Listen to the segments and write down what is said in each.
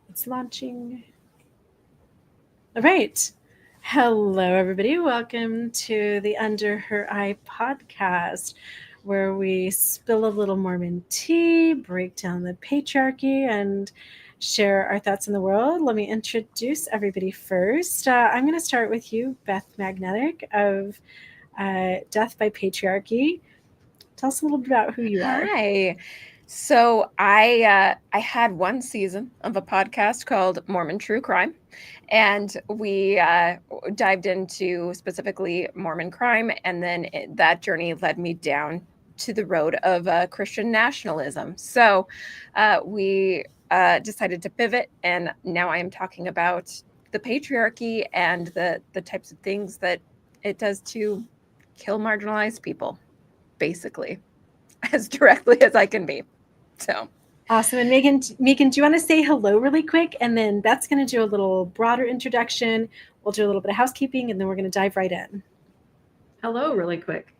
It's launching. All right. Hello, everybody. Welcome to the Under Her Eye podcast, where we spill a little Mormon tea, break down the patriarchy, and share our thoughts in the world. Let me introduce everybody first. I'm going to start with you, Beth Magnetic of Death by Patriarchy. Tell us a little bit about who you are. Hi. So I had one season of a podcast called Mormon True Crime, and we dived into specifically Mormon crime, and then that journey led me down to the road of Christian nationalism. So we decided to pivot, and now I am talking about the patriarchy and the types of things that it does to kill marginalized people, basically, as directly as I can be. So Awesome. And Megan, do you want to say hello really quick? And then Beth's going to do a little broader introduction. We'll do a little bit of housekeeping, and then we're going to dive right in. Hello, really quick.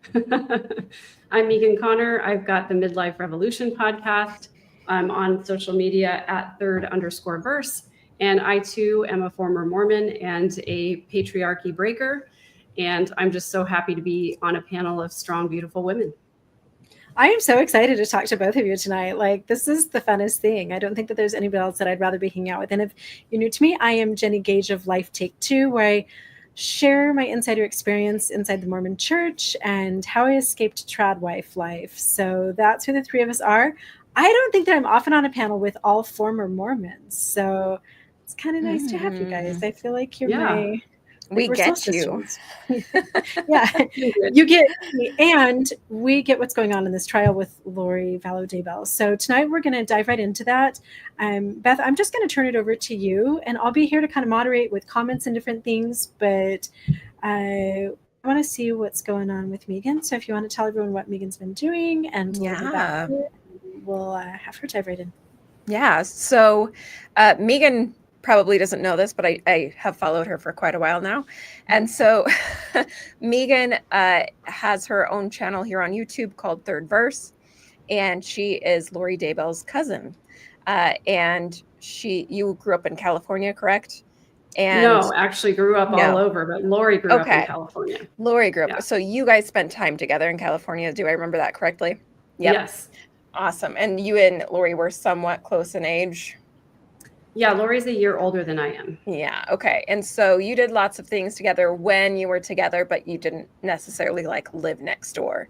I'm Megan Connor. I've got the Midlife Revolution podcast. I'm on social media at @third_verse. And I too am a former Mormon and a patriarchy breaker. And I'm just so happy to be on a panel of strong, beautiful women. I am so excited to talk to both of you tonight. Like, this is the funnest thing. I don't think that there's anybody else that I'd rather be hanging out with. And if you're new to me, I am Jennie Gage of Life Take Two, where I share my insider experience inside the Mormon church and how I escaped trad wife life. So that's who the three of us are. I don't think that I'm often on a panel with all former Mormons. So it's kind of nice to have you guys. I feel like you're my... We get you. Yeah, you get me, and we get what's going on in this trial with Lori Vallow Daybell. So tonight we're going to dive right into that. Beth, I'm just going to turn it over to you, and I'll be here to kind of moderate with comments and different things, but I want to see what's going on with Megan. So if you want to tell everyone what Megan's been doing, and we'll have her dive right in. Yeah, so Megan probably doesn't know this, but I have followed her for quite a while now. And so Megan has her own channel here on YouTube called Third Verse, and she is Lori Daybell's cousin. And you grew up in California, correct? And no, actually grew up all over, but Lori grew up in California. Lori grew up. Yeah. So you guys spent time together in California. Do I remember that correctly? Yep. Yes. Awesome. And you and Lori were somewhat close in age? Yeah, Lori's a year older than I am. Yeah, okay. And so you did lots of things together when you were together, but you didn't necessarily live next door.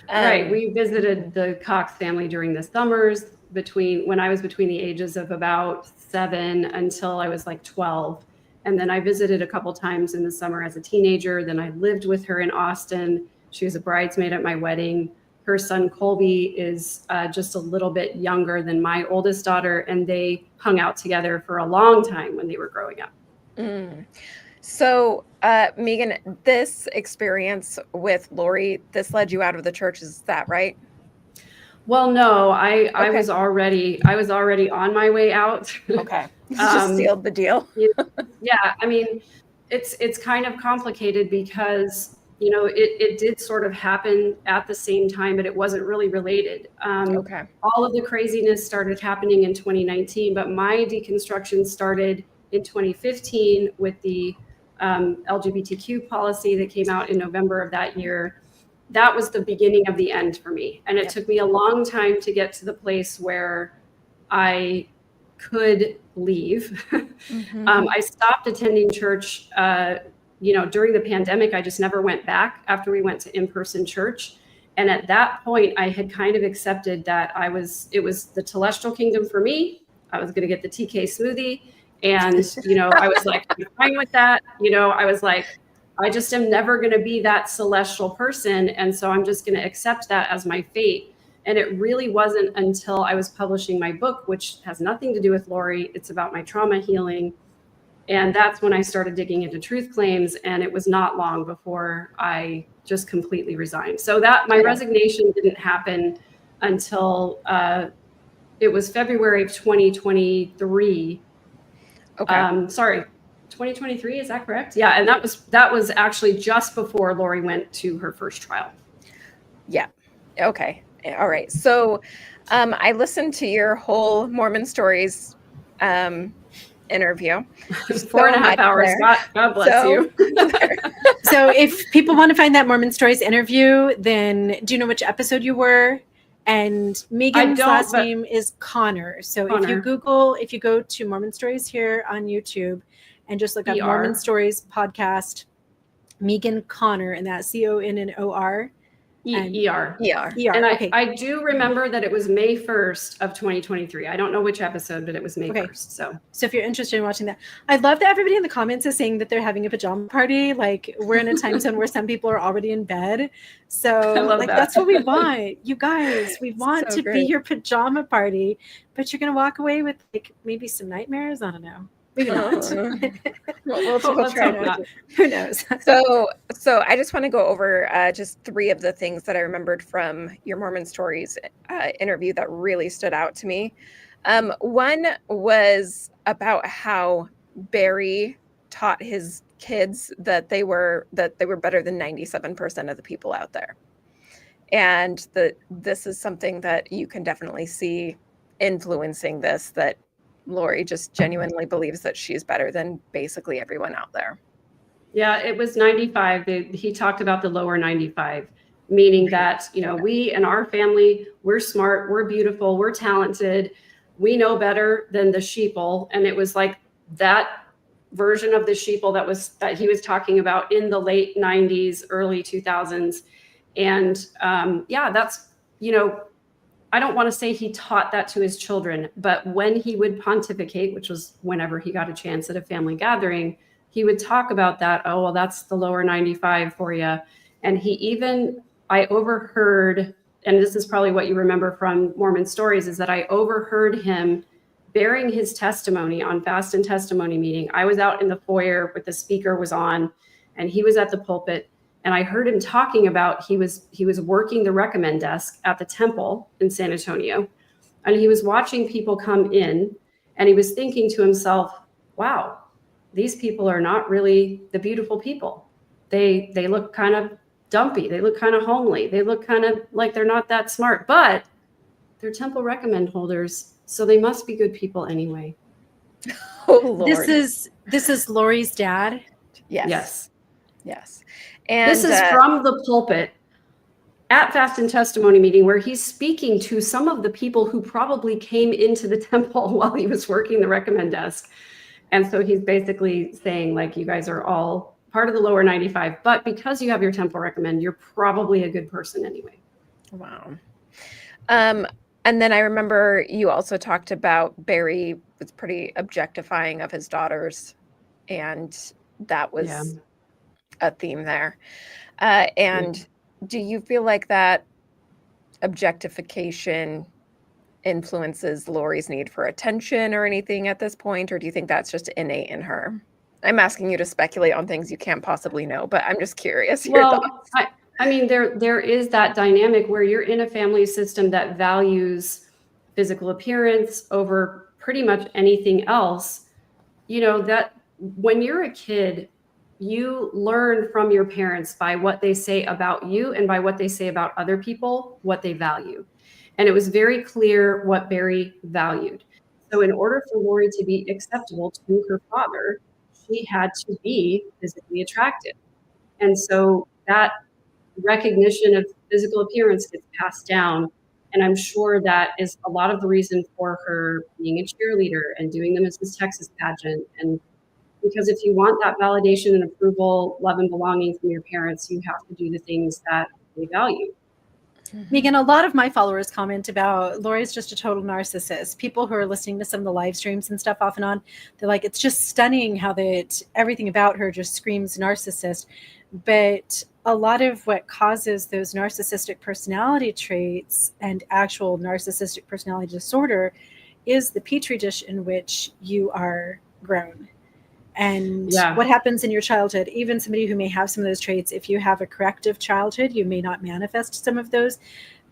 Right. We visited the Cox family during the summers when I was between the ages of about 7 until I was 12. And then I visited a couple times in the summer as a teenager. Then I lived with her in Austin. She was a bridesmaid at my wedding. Her son, Colby, is just a little bit younger than my oldest daughter, and they hung out together for a long time when they were growing up. So, Megan, this experience with Lori, this led you out of the church, is that right? Well, no, I was already on my way out. Okay. Just sealed the deal. Yeah, I mean, it's kind of complicated because it did sort of happen at the same time, but it wasn't really related. All of the craziness started happening in 2019, but my deconstruction started in 2015 with the LGBTQ policy that came out in November of that year. That was the beginning of the end for me. And it took me a long time to get to the place where I could leave. I stopped attending church during the pandemic. I just never went back after we went to in-person church. And at that point, I had kind of accepted that it was the telestial kingdom for me. I was going to get the TK smoothie. And, I was like, I'm fine with that. I was like, I just am never going to be that celestial person. And so I'm just going to accept that as my fate. And it really wasn't until I was publishing my book, which has nothing to do with Lori. It's about my trauma healing. And that's when I started digging into truth claims. And it was not long before I just completely resigned. So that my resignation didn't happen until it was February of 2023. 2023, is that correct? Yeah. And that was actually just before Lori went to her first trial. Yeah. Okay. All right. So I listened to your whole Mormon stories interview. 4.5 hours. God bless you. So if people want to find that Mormon Stories interview, then do you know which episode you were? And Megan's last name is Connor. So if you go to Mormon Stories here on YouTube and just look up Mormon Stories podcast, Megan Connor, and that's CONNOR. ER. And I do remember that it was May 1st of 2023. I don't know which episode, but it was May 1st. So if you're interested in watching that, I love that everybody in the comments is saying that they're having a pajama party. Like, we're in a time zone where some people are already in bed. So that's what we want. You guys, we want to be your pajama party, but you're going to walk away with like maybe some nightmares. I don't know. Maybe not. We'll try not. Who knows? So I just want to go over just 3 of the things that I remembered from your Mormon Stories interview that really stood out to me. One was about how Barry taught his kids that they were better than 97% of the people out there, and this is something that you can definitely see influencing this, that Lori just genuinely believes that she's better than basically everyone out there. Yeah, it was 95. He talked about the lower 95, meaning that, we and our family, we're smart, we're beautiful, we're talented, we know better than the sheeple. And it was like that version of the sheeple that he was talking about in the late 90s, early 2000s. And that's, I don't want to say he taught that to his children, but when he would pontificate, which was whenever he got a chance at a family gathering, he would talk about that. Oh, well, that's the lower 95 for you. And I overheard, and this is probably what you remember from Mormon Stories, is that I overheard him bearing his testimony on Fast and Testimony meeting. I was out in the foyer, but the speaker was on, and he was at the pulpit. And I heard him talking about he was working the recommend desk at the temple in San Antonio, and he was watching people come in, and he was thinking to himself, wow, these people are not really the beautiful people. They look kind of dumpy. They look kind of homely. They look kind of like they're not that smart, but they're temple recommend holders, so they must be good people anyway. Oh, Lord. This is Lori's dad. Yes. And this is from the pulpit at Fast and Testimony meeting, where he's speaking to some of the people who probably came into the temple while he was working the recommend desk. And so he's basically saying, like, you guys are all part of the lower 95, but because you have your temple recommend, you're probably a good person anyway. Wow. And then I remember you also talked about Barry was pretty objectifying of his daughters, and that was a theme there. And do you feel like that objectification influences Lori's need for attention or anything at this point, or do you think that's just innate in her? I'm asking you to speculate on things you can't possibly know, but I'm just curious your thoughts. I mean, there is that dynamic where you're in a family system that values physical appearance over pretty much anything else. That when you're a kid, you learn from your parents by what they say about you and by what they say about other people, what they value. And it was very clear what Barry valued. So in order for Lori to be acceptable to her father, she had to be physically attractive. And so that recognition of physical appearance gets passed down. And I'm sure that is a lot of the reason for her being a cheerleader and doing the Mrs. Texas pageant. And because if you want that validation and approval, love and belonging from your parents, you have to do the things that they value. Megan, a lot of my followers comment about Lori's just a total narcissist. People who are listening to some of the live streams and stuff off and on, they're like, it's just stunning how that everything about her just screams narcissist. But a lot of what causes those narcissistic personality traits and actual narcissistic personality disorder is the petri dish in which you are grown. And what happens in your childhood, even somebody who may have some of those traits, if you have a corrective childhood, you may not manifest some of those.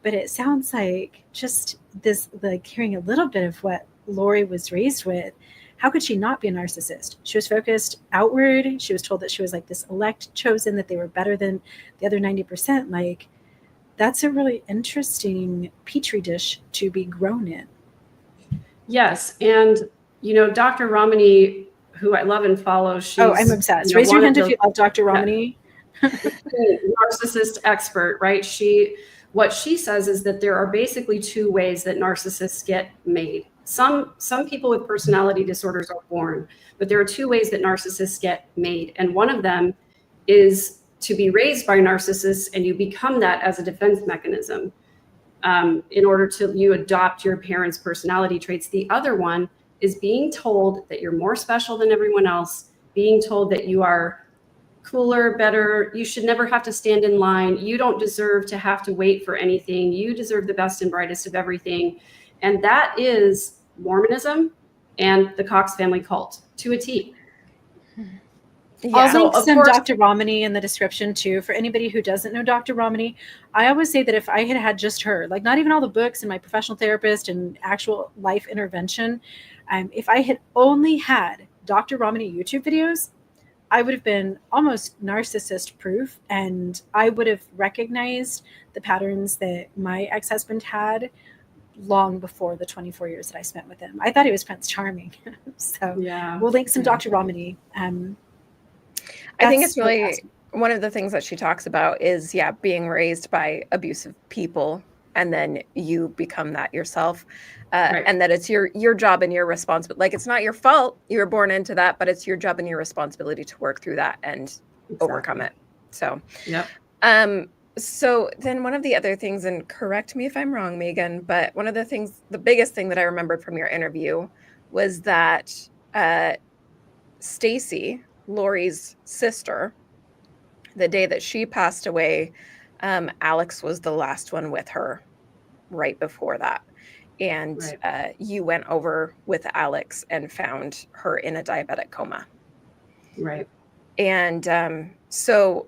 But it sounds like just this, like hearing a little bit of what Lori was raised with. How could she not be a narcissist? She was focused outward. She was told that she was like this elect chosen, that they were better than the other 90%. Like, that's a really interesting petri dish to be grown in. Yes. And Dr. Romani, who I love and follow, she's I'm obsessed. Raise your hand if you love Dr. Romani. Narcissist expert, right? What she says is that there are basically two ways that narcissists get made. Some people with personality disorders are born, but there are two ways that narcissists get made. And one of them is to be raised by narcissists, and you become that as a defense mechanism in order to you adopt your parents' personality traits. The other one is being told that you're more special than everyone else, being told that you are cooler, better, you should never have to stand in line, you don't deserve to have to wait for anything, you deserve the best and brightest of everything. And that is Mormonism and the Cox family cult to a T. Yeah. I'll link some Dr. Romani in the description too. For anybody who doesn't know Dr. Romani, I always say that if I had just her, like not even all the books and my professional therapist and actual life intervention, if I had only had Dr. Romani YouTube videos, I would have been almost narcissist proof, and I would have recognized the patterns that my ex-husband had long before the 24 years that I spent with him. I thought he was Prince Charming. So yeah, we'll link some Dr. Romani. I think it's really one of the things that she talks about is, being raised by abusive people, and then you become that yourself. Right. And that it's your job and your responsibility. Like, it's not your fault you were born into that, but it's your job and your responsibility to work through that and overcome it. So, so then one of the other things, and correct me if I'm wrong, Megan, but one of the things, the biggest thing that I remembered from your interview was that Stacy, Lori's sister, the day that she passed away, Alex was the last one with her right before that. And you went over with Alex and found her in a diabetic coma. Right. And so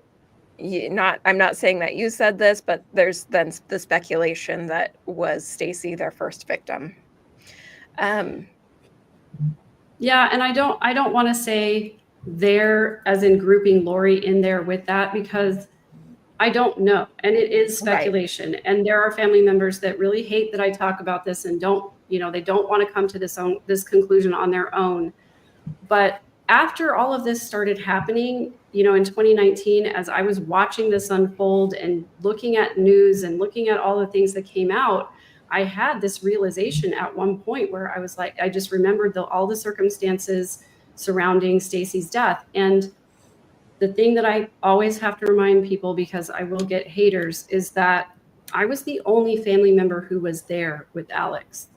I'm not saying that you said this, but there's then the speculation that was Stacy their first victim. Yeah, and I don't want to say there as in grouping Lori in there with that, because I don't know. And it is speculation. Right. And there are family members that really hate that I talk about this and they don't want to come to this conclusion on their own. But after all of this started happening, in 2019, as I was watching this unfold and looking at news and looking at all the things that came out, I had this realization at one point where I was like, I just remembered all the circumstances surrounding Stacy's death. And the thing that I always have to remind people, because I will get haters, is that I was the only family member who was there with Alex.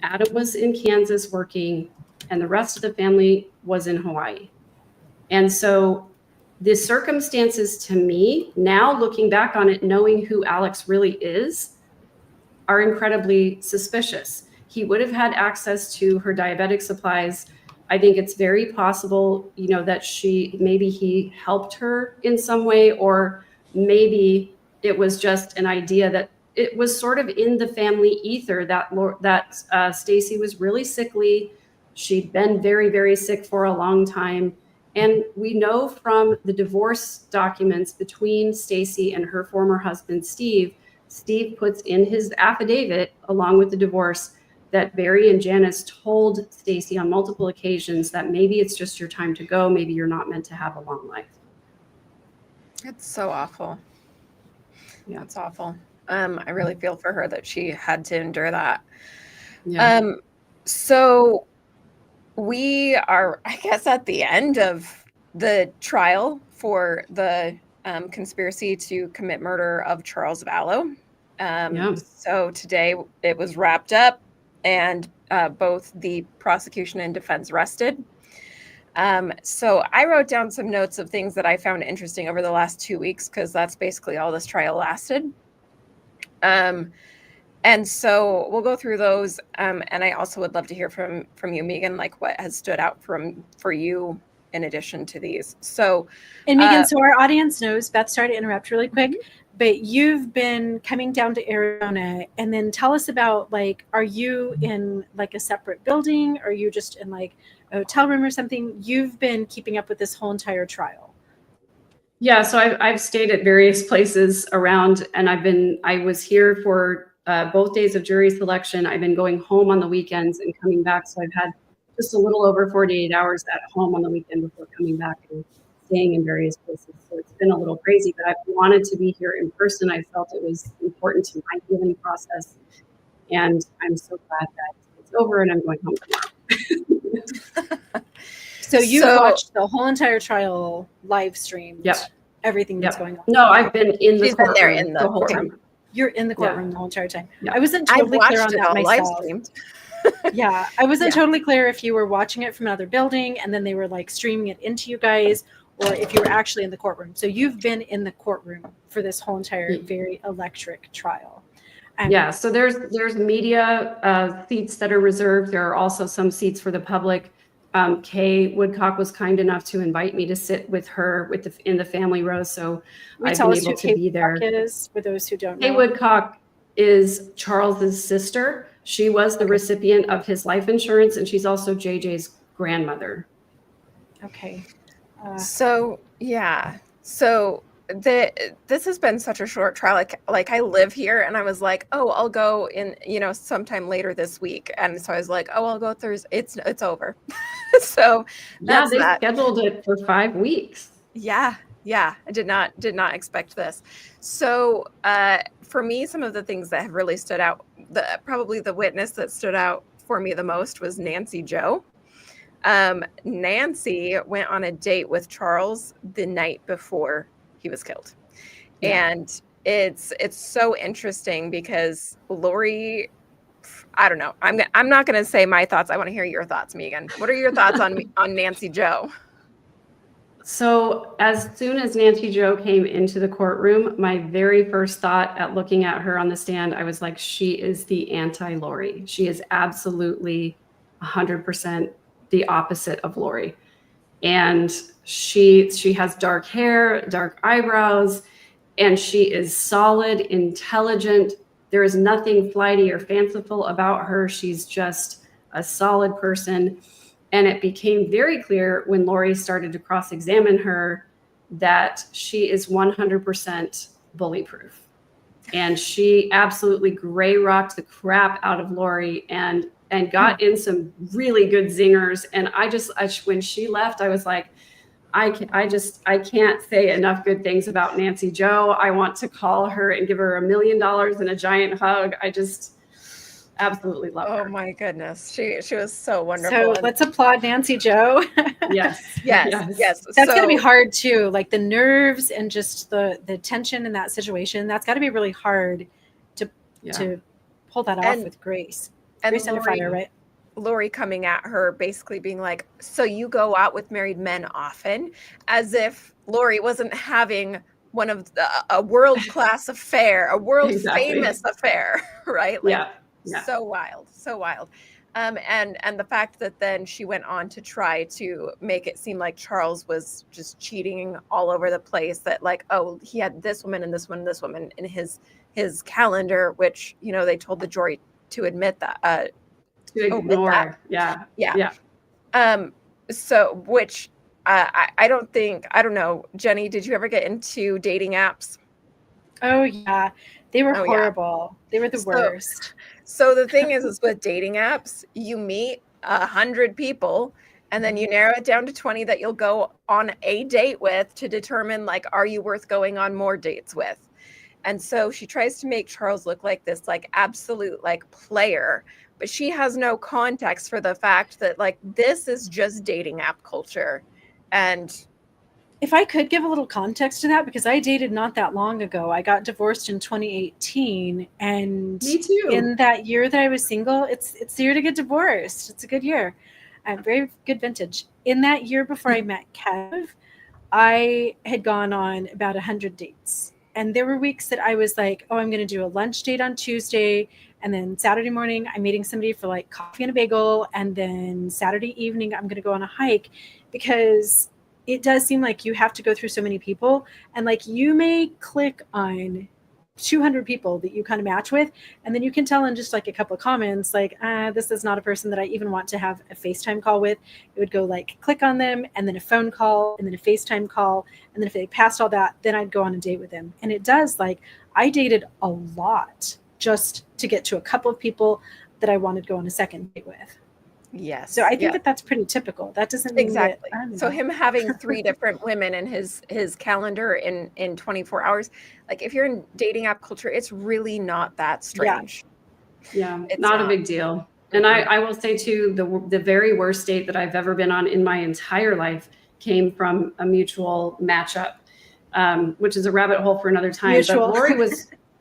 Adam was in Kansas working, and the rest of the family was in Hawaii. And so the circumstances, to me, now looking back on it, knowing who Alex really is, are incredibly suspicious. He would have had access to her diabetic supplies. I think it's very possible, that maybe he helped her in some way, or maybe it was just an idea that it was sort of in the family ether that Stacy was really sickly. She'd been very, very sick for a long time. And we know from the divorce documents between Stacy and her former husband, Steve puts in his affidavit along with the divorce that Barry and Janice told Stacy on multiple occasions that maybe it's just your time to go. Maybe you're not meant to have a long life. It's so awful. Yeah, it's awful. I really feel for her that she had to endure that. Yeah. So we are, I guess, at the end of the trial for the conspiracy to commit murder of Charles Vallow. So today it was wrapped up, and both the prosecution and defense rested. So I wrote down some notes of things that I found interesting over the last 2 weeks, because that's basically all this trial lasted. And so we'll go through those. And I also would love to hear from you, Megan, like what has stood out for you in addition to these. So, and Megan, so our audience knows, Beth, sorry to interrupt really quick, but you've been coming down to Arizona, and then tell us about, like, are you in like a separate building? Or are you just in like a hotel room or something? You've been keeping up with this whole entire trial. Yeah, so I've stayed at various places around, and I was here for both days of jury selection. I've been going home on the weekends and coming back. So I've had just a little over 48 hours at home on the weekend before coming back and staying in various places. So it's been a little crazy, but I've wanted to be here in person. I felt it was important to my healing process. And I'm so glad that it's over and I'm going home tomorrow. So you watched the whole entire trial live streamed. Yep. Everything that's going on. No, I've been in the She's been there in the whole time. You're in the courtroom the whole entire time. Yeah. I wasn't totally clear on that myself. Live streamed. Yeah, I wasn't totally clear if you were watching it from another building and then they were like streaming it into you guys, or if you were actually in the courtroom. So you've been in the courtroom for this whole entire very electric trial. Yeah, so there's media seats that are reserved. There are also some seats for the public. Kay Woodcock was kind enough to invite me to sit with her in the family row, so I've been able to be there. Is, for those who don't know. Kay Woodcock is Charles's sister. She was the recipient of his life insurance, and she's also JJ's grandmother. Okay. So this has been such a short trial. Like I live here, and I was like, oh, I'll go in, sometime later this week. And so I was like, oh, I'll go Thursday. It's over. So yeah, they scheduled it for 5 weeks. Yeah. I did not expect this. So for me, some of the things that have really stood out, probably the witness that stood out for me the most was Nancy Jo. Nancy went on a date with Charles the night before he was killed. Yeah. And it's so interesting because Lori, I don't know. I'm not going to say my thoughts. I want to hear your thoughts, Megan. What are your thoughts on Nancy Jo? So as soon as Nancy Jo came into the courtroom, my very first thought at looking at her on the stand, I was like, she is the anti-Lori. She is absolutely 100% the opposite of Lori. And she has dark hair, dark eyebrows, and she is solid, intelligent. There is nothing flighty or fanciful about her. She's just a solid person. And it became very clear when Lori started to cross-examine her that she is 100% bully-proof. And she absolutely gray rocked the crap out of Lori and got in some really good zingers. And when she left, I was like, I can't say enough good things about Nancy Jo. I want to call her and give her $1 million and a giant hug. I just absolutely love her. Oh my goodness. She was so wonderful. So let's applaud Nancy Jo. Yes. That's going to be hard too. Like the nerves and just the tension in that situation, that's got to be really hard to pull that off with grace. And grace under fire, right? Lori coming at her basically being like, so you go out with married men often, as if Lori wasn't having one of a world-class affair, a world-famous affair, right? Like, yeah. So wild. And the fact that then she went on to try to make it seem like Charles was just cheating all over the place, that like, oh, he had this woman and this one and this woman in his calendar, which, they told the jury to admit that. To ignore. That. Yeah. So, which I don't know, Jenny, did you ever get into dating apps? Oh yeah. They were horrible. Yeah. They were the worst. So the thing is with dating apps, you meet 100 people and then you narrow it down to 20 that you'll go on a date with to determine, like, are you worth going on more dates with? And so she tries to make Charles look like this, like, absolute, like, player, but she has no context for the fact that, like, this is just dating app culture. And if I could give a little context to that, because I dated not that long ago. I got divorced in 2018. And me too. In that year that I was single, it's the year to get divorced. It's a good year. Very good vintage. In that year before I met Kev, I had gone on about 100 dates. And there were weeks that I was like, oh, I'm going to do a lunch date on Tuesday. And then Saturday morning, I'm meeting somebody for like coffee and a bagel. And then Saturday evening, I'm going to go on a hike, because it does seem like you have to go through so many people, and like you may click on 200 people that you kind of match with, and then you can tell in just like a couple of comments, like, this is not a person that I even want to have a FaceTime call with. It would go like click on them, and then a phone call, and then a FaceTime call, and then if they passed all that, then I'd go on a date with them. And it does, like, I dated a lot just to get to a couple of people that I wanted to go on a second date with. Yes. So I think that that's pretty typical. That doesn't mean exactly. that, so him having 3 different women in his calendar in 24 hours, like if you're in dating app culture, it's really not that strange. Yeah, it's not a big deal. And I will say too, the very worst date that I've ever been on in my entire life came from a mutual matchup, which is a rabbit hole for another time. Mutual.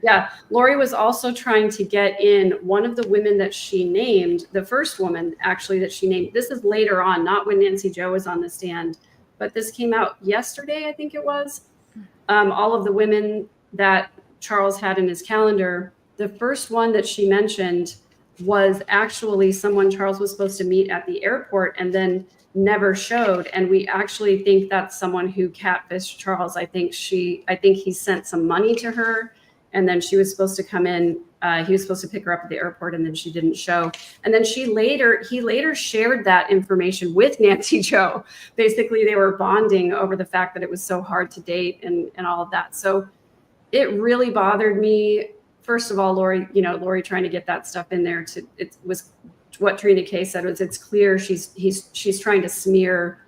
But Lori was also trying to get in one of the women that she named, the first woman actually that she named. This is later on, not when Nancy Jo was on the stand, but this came out yesterday, I think it was. All of the women that Charles had in his calendar, the first one that she mentioned was actually someone Charles was supposed to meet at the airport and then never showed. And we actually think that's someone who catfished Charles. I think he sent some money to her, and then she was supposed to come in. He was supposed to pick her up at the airport, and then she didn't show. And then he later shared that information with Nancy Jo. Basically, they were bonding over the fact that it was so hard to date and all of that. So it really bothered me. First of all, Lori trying to get that stuff in there. It was what Trina K said was, it's clear she's trying to smear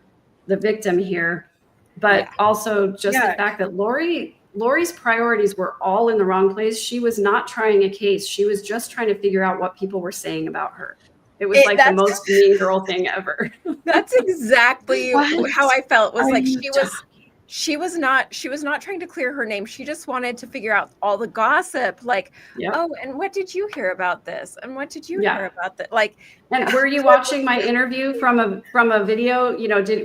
the victim here, but also just the fact that Lori's priorities were all in the wrong place. She was not trying a case. She was just trying to figure out what people were saying about her. It was like the most mean girl thing ever. That's exactly how I felt. Was like she was not trying to clear her name. She just wanted to figure out all the gossip. Like, oh, and what did you hear about this? And what did you hear about that? Like, and were you watching my interview from a video?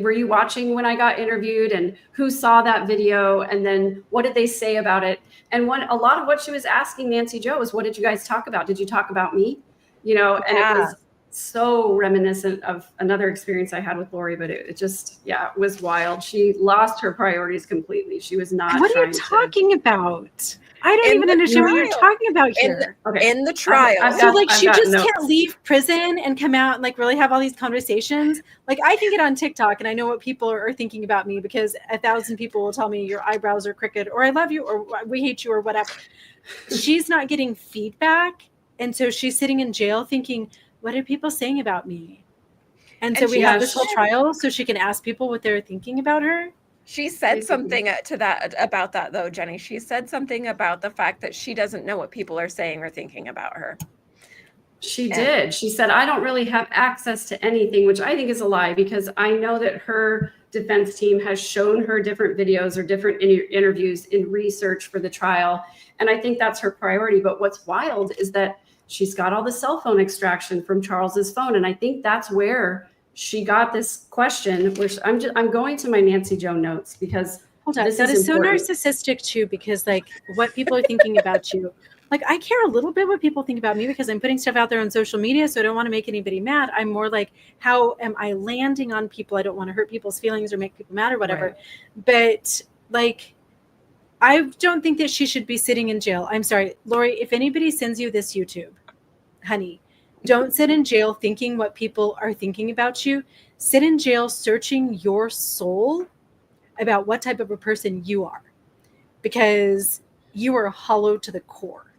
Were you watching when I got interviewed, and who saw that video? And then what did they say about it? And a lot of what she was asking Nancy Jo was, what did you guys talk about? Did you talk about me? And it was so reminiscent of another experience I had with Lori, but it was wild. She lost her priorities completely. She was not. What are you talking about? I don't even understand what you're talking about here. In the trial. So like she just can't leave prison and come out and like really have all these conversations. Like I can get on TikTok and I know what people are thinking about me because 1,000 people will tell me your eyebrows are crooked, or I love you, or we hate you, or whatever. She's not getting feedback. And so she's sitting in jail thinking, what are people saying about me? And so we have this whole trial so she can ask people what they're thinking about her. She said something about that though, Jennie. She said something about the fact that she doesn't know what people are saying or thinking about her. She did. She said, I don't really have access to anything, which I think is a lie, because I know that her defense team has shown her different videos or different interviews in research for the trial. And I think that's her priority. But what's wild is that she's got all the cell phone extraction from Charles's phone. And I think that's where she got this question, which I'm going to my Nancy Jo notes because that is so narcissistic too, because like what people are thinking about you. Like I care a little bit what people think about me because I'm putting stuff out there on social media. So I don't want to make anybody mad. I'm more like, how am I landing on people? I don't want to hurt people's feelings or make people mad or whatever. Right. But like, I don't think that she should be sitting in jail. I'm sorry, Lori, if anybody sends you this YouTube, honey, don't sit in jail thinking what people are thinking about you. Sit in jail searching your soul about what type of a person you are, because you are hollow to the core.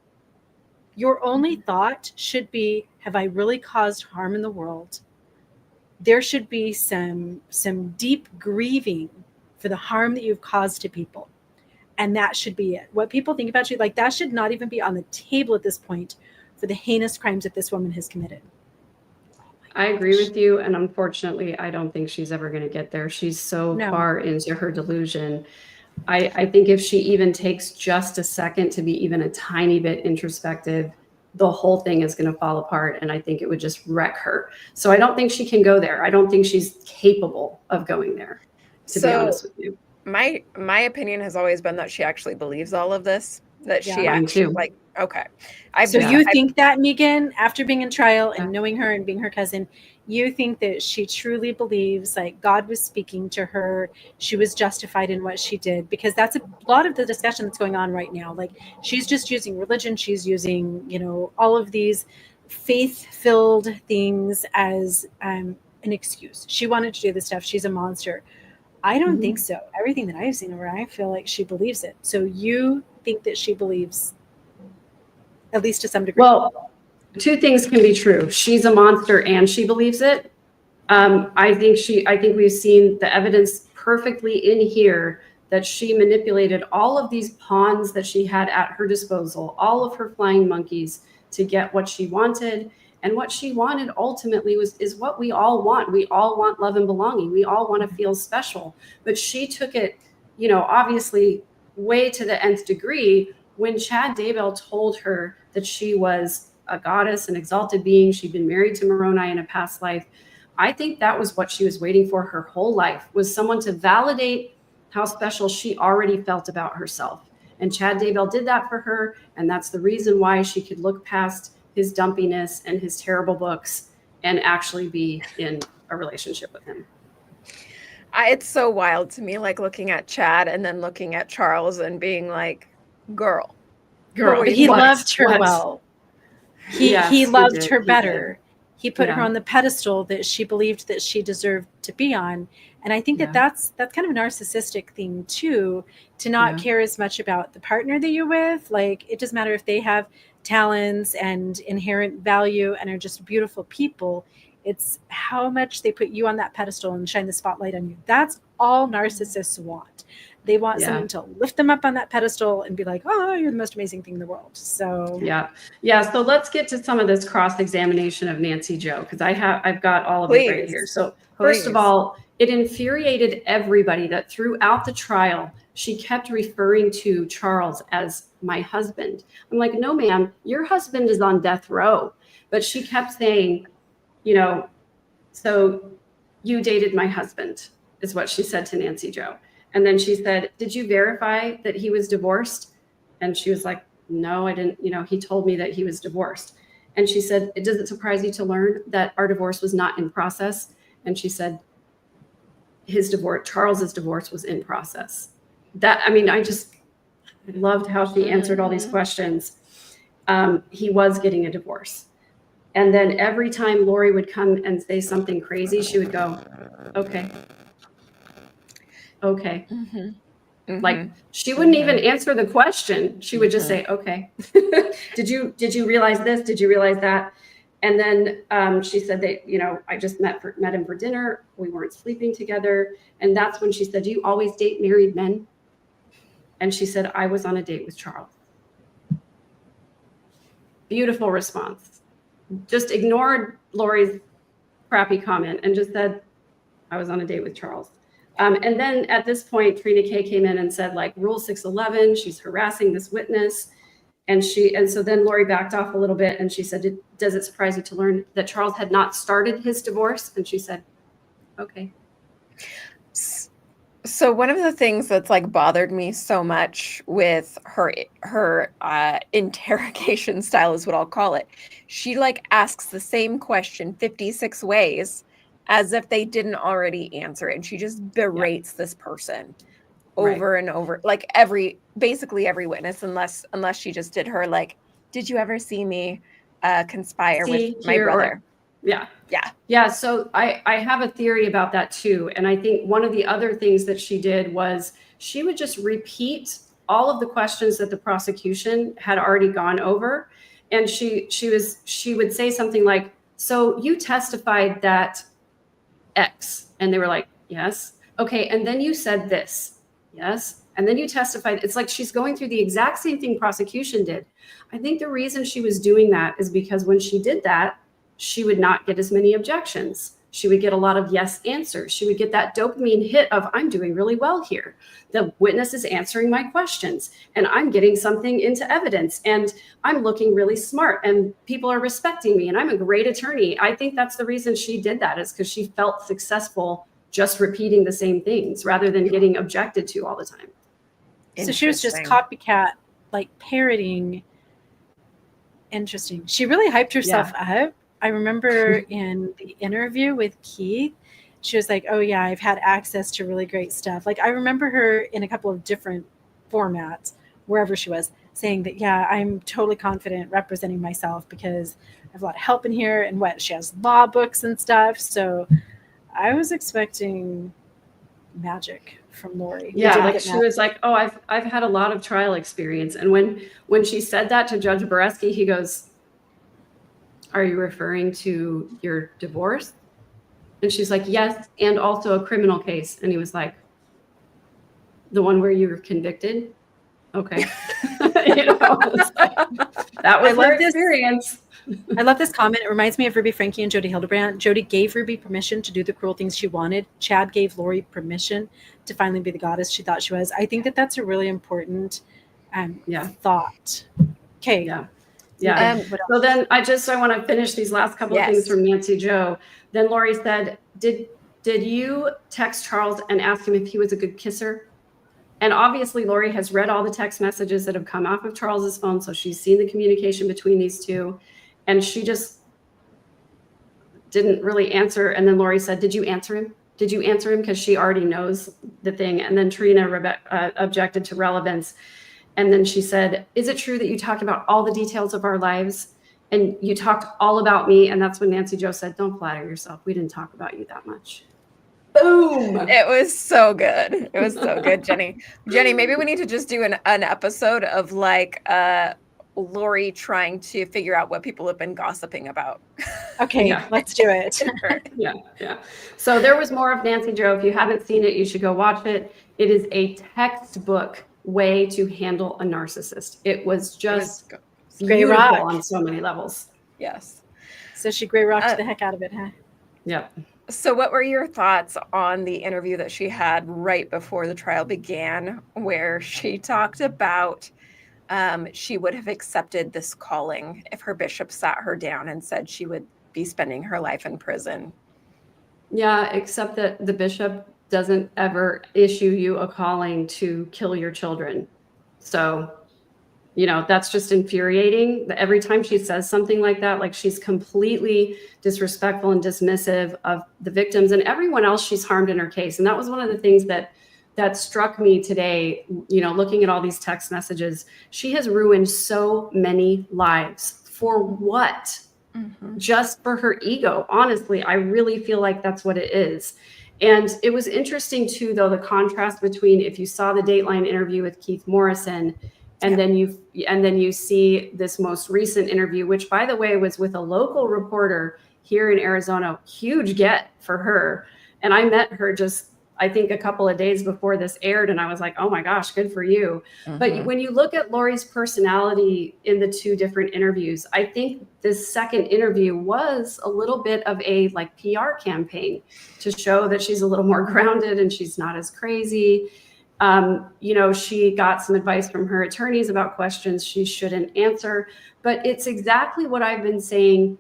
Your only thought should be, have I really caused harm in the world? There should be some deep grieving for the harm that you've caused to people. And that should be it. What people think about you, like that should not even be on the table at this point for the heinous crimes that this woman has committed. I agree with you. And unfortunately, I don't think she's ever going to get there. She's so far into her delusion. I think if she even takes just a second to be even a tiny bit introspective, the whole thing is going to fall apart. And I think it would just wreck her. So I don't think she can go there. I don't think she's capable of going there, to be honest with you. My opinion has always been that she actually believes all of this, that she mine actually too. like, okay. So you think that, Megan, after being in trial and knowing her and being her cousin, you think that she truly believes like God was speaking to her, she was justified in what she did? Because that's a lot of the discussion that's going on right now. Like she's just using religion, she's using, all of these faith-filled things as an excuse. She wanted to do this stuff. She's a monster. I don't think so. Everything that I've seen of her, I feel like she believes it. So you think that she believes, at least to some degree? Well, two things can be true. She's a monster and she believes it. I think we've seen the evidence perfectly in here that she manipulated all of these pawns that she had at her disposal, all of her flying monkeys, to get what she wanted. And what she wanted ultimately is what we all want. We all want love and belonging. We all want to feel special. But she took it, obviously way to the nth degree when Chad Daybell told her that she was a goddess, an exalted being. She'd been married to Moroni in a past life. I think that was what she was waiting for her whole life, was someone to validate how special she already felt about herself. And Chad Daybell did that for her. And that's the reason why she could look past his dumpiness and his terrible books and actually be in a relationship with him. It's so wild to me, like looking at Chad and then looking at Charles and being like, girl. But he loved her well. He loved her better. He put her on the pedestal that she believed that she deserved to be on. And I think that's kind of a narcissistic thing too, to not care as much about the partner that you're with. Like, it doesn't matter if they have talents and inherent value and are just beautiful people. It's how much they put you on that pedestal and shine the spotlight on you. That's all narcissists want. They want someone to lift them up on that pedestal and be like, oh, you're the most amazing thing in the world. So so let's get to some of this cross-examination of Nancy Jo, because I've got all of it right here. So first of all, it infuriated everybody that throughout the trial she kept referring to Charles as my husband. I'm like, no, ma'am, your husband is on death row. But she kept saying, so you dated my husband, is what she said to Nancy Jo. And then she said, did you verify that he was divorced? And she was like, no, I didn't. He told me that he was divorced. And she said, does it surprise you to learn that our divorce was not in process? And she said, Charles's divorce was in process. I just loved how she answered all these questions. He was getting a divorce. And then every time Lori would come and say something crazy, she would go, okay. Like, she wouldn't even answer the question. She would just say, okay. Did you realize this? Did you realize that? And then she said that, I just met him for dinner. We weren't sleeping together. And that's when she said, do you always date married men? And she said, I was on a date with Charles. Beautiful response. Just ignored Lori's crappy comment and just said, I was on a date with Charles. And then at this point, Trina K came in and said, like, Rule 611, she's harassing this witness. And so then Lori backed off a little bit and she said, does it surprise you to learn that Charles had not started his divorce? And she said, okay. So one of the things that's like bothered me so much with her interrogation style is what I'll call it. She like asks the same question 56 ways as if they didn't already answer it. And she just berates this person over and over, like basically every witness, unless she just did her like, did you ever see me conspire with my brother? Yeah. So I have a theory about that too. And I think one of the other things that she did was she would just repeat all of the questions that the prosecution had already gone over. And she would say something like, so you testified that X. And they were like, yes. Okay. And then you said this. Yes. And then you testified. It's like she's going through the exact same thing prosecution did. I think the reason she was doing that is because when she did that, she would not get as many objections. She would get a lot of yes answers. She would get that dopamine hit of, I'm doing really well here. The witness is answering my questions and I'm getting something into evidence and I'm looking really smart and people are respecting me and I'm a great attorney. I think that's the reason she did that, is because she felt successful just repeating the same things rather than getting objected to all the time. So she was just copycat, like parroting. Interesting. She really hyped herself up. I remember in the interview with Keith, she was like, oh yeah, I've had access to really great stuff. Like I remember her in a couple of different formats, wherever she was, saying that, yeah, I'm totally confident representing myself because I have a lot of help in here and she has law books and stuff. So I was expecting magic from Lori. Yeah, like she was like, oh, I've had a lot of trial experience. And when she said that to Judge Boreski, he goes, are you referring to your divorce? And she's like, yes, and also a criminal case. And he was like, the one where you were convicted? Okay. That was her experience. I love this comment. It reminds me of Ruby Franke and Jody Hildebrandt. Jody gave Ruby permission to do the cruel things she wanted. Chad gave Lori permission to finally be the goddess she thought she was. I think that that's a really important thought. Okay. Yeah. So then I want to finish these last couple of things from Nancy Jo. Then Lori said, did you text Charles and ask him if he was a good kisser? And obviously Lori has read all the text messages that have come off of Charles's phone. So she's seen the communication between these two, and she just didn't really answer. And then Lori said, did you answer him? Did you answer him? Because she already knows the thing. And then Trina objected to relevance. And then she said, is it true that you talked about all the details of our lives and you talked all about me? And that's when Nancy Jo said, don't flatter yourself. We didn't talk about you that much. Boom. It was so good. It was so good, Jenny. Jenny, maybe we need to just do an episode of like Lori trying to figure out what people have been gossiping about. Okay, let's do it. Yeah. So there was more of Nancy Jo. If you haven't seen it, you should go watch it. It is a textbook way to handle a narcissist. It was just Grey Rock on so many levels. Yes. So she Grey Rocked the heck out of it, huh? Yep. So what were your thoughts on the interview that she had right before the trial began, where she talked about she would have accepted this calling if her bishop sat her down and said she would be spending her life in prison? Yeah, except that the bishop doesn't ever issue you a calling to kill your children. So, that's just infuriating. Every time she says something like that, like she's completely disrespectful and dismissive of the victims and everyone else she's harmed in her case. And that was one of the things that struck me today, looking at all these text messages. She has ruined so many lives. For what? Mm-hmm. Just for her ego. Honestly, I really feel like that's what it is. And it was interesting too, though, the contrast between if you saw the Dateline interview with Keith Morrison and then you see this most recent interview, which, by the way, was with a local reporter here in Arizona. Huge get for her. And I met her just, I think, a couple of days before this aired. And I was like, oh my gosh, good for you. Mm-hmm. But when you look at Lori's personality in the two different interviews, I think this second interview was a little bit of a PR campaign to show that she's a little more grounded and she's not as crazy. She got some advice from her attorneys about questions she shouldn't answer. But it's exactly what I've been saying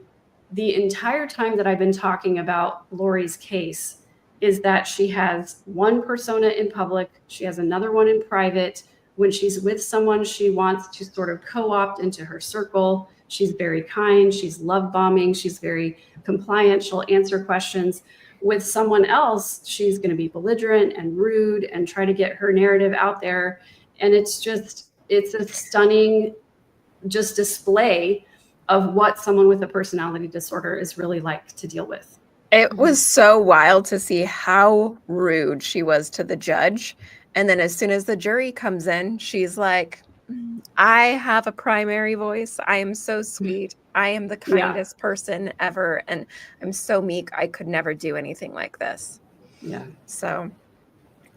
the entire time that I've been talking about Lori's case, is that she has one persona in public, she has another one in private. When she's with someone she wants to sort of co-opt into her circle, she's very kind, she's love bombing, she's very compliant, she'll answer questions. With someone else, she's going to be belligerent and rude and try to get her narrative out there. And it's a stunning just display of what someone with a personality disorder is really like to deal with. It was so wild to see how rude she was to the judge. And then as soon as the jury comes in, she's like, I have a primary voice. I am so sweet. I am the kindest person ever. And I'm so meek. I could never do anything like this. Yeah. So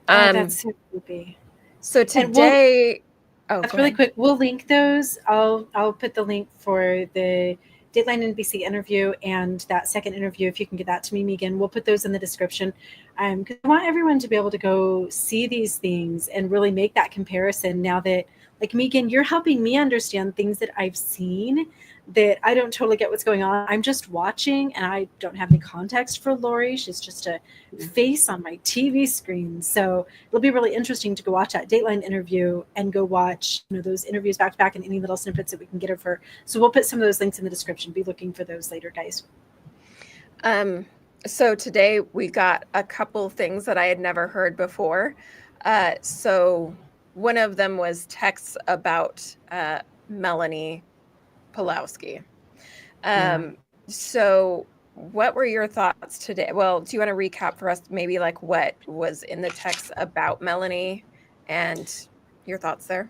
that's so creepy. So today, that's really quick. We'll link those. I'll put the link for the Dateline NBC interview and that second interview, if you can get that to me, Megan. We'll put those in the description because I want everyone to be able to go see these things and really make that comparison now that, like, Megan, you're helping me understand things that I've seen that I don't totally get what's going on. I'm just watching and I don't have any context for Lori. She's just a face on my TV screen. So it'll be really interesting to go watch that Dateline interview and go watch those interviews back to back and any little snippets that we can get of her. So we'll put some of those links in the description. Be looking for those later, guys. So today we got a couple things that I had never heard before. So one of them was texts about Melanie Pulowski. So what were your thoughts today? Well, do you want to recap for us maybe like what was in the text about Melanie and your thoughts there?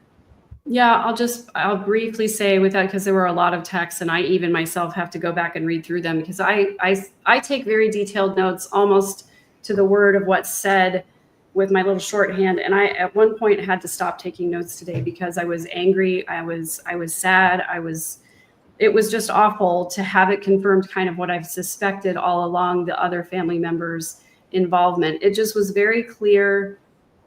Yeah, I'll briefly say with that, because there were a lot of texts, and I even myself have to go back and read through them, because I take very detailed notes, almost to the word of what's said, with my little shorthand. And I at one point had to stop taking notes today because I was angry. I was sad. It was just awful to have it confirmed, kind of what I've suspected all along, the other family members' involvement. It just was very clear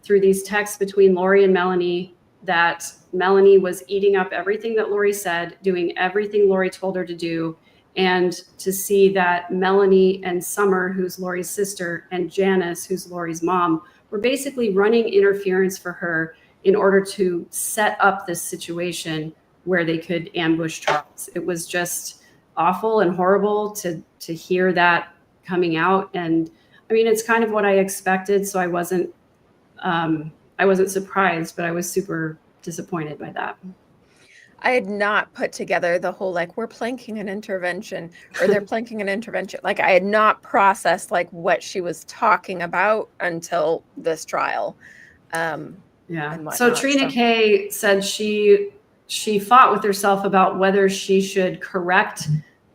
through these texts between Lori and Melanie that Melanie was eating up everything that Lori said, doing everything Lori told her to do. And to see that Melanie and Summer, who's Lori's sister, and Janice, who's Lori's mom, were basically running interference for her in order to set up this situation where they could ambush Charles. It was just awful and horrible to hear that coming out. And I mean, it's kind of what I expected, so I wasn't surprised, but I was super disappointed by that. I had not put together the whole, like, we're planking an intervention, or they're planking an intervention. Like, I had not processed like what she was talking about until this trial. Yeah. So Trina K said she fought with herself about whether she should correct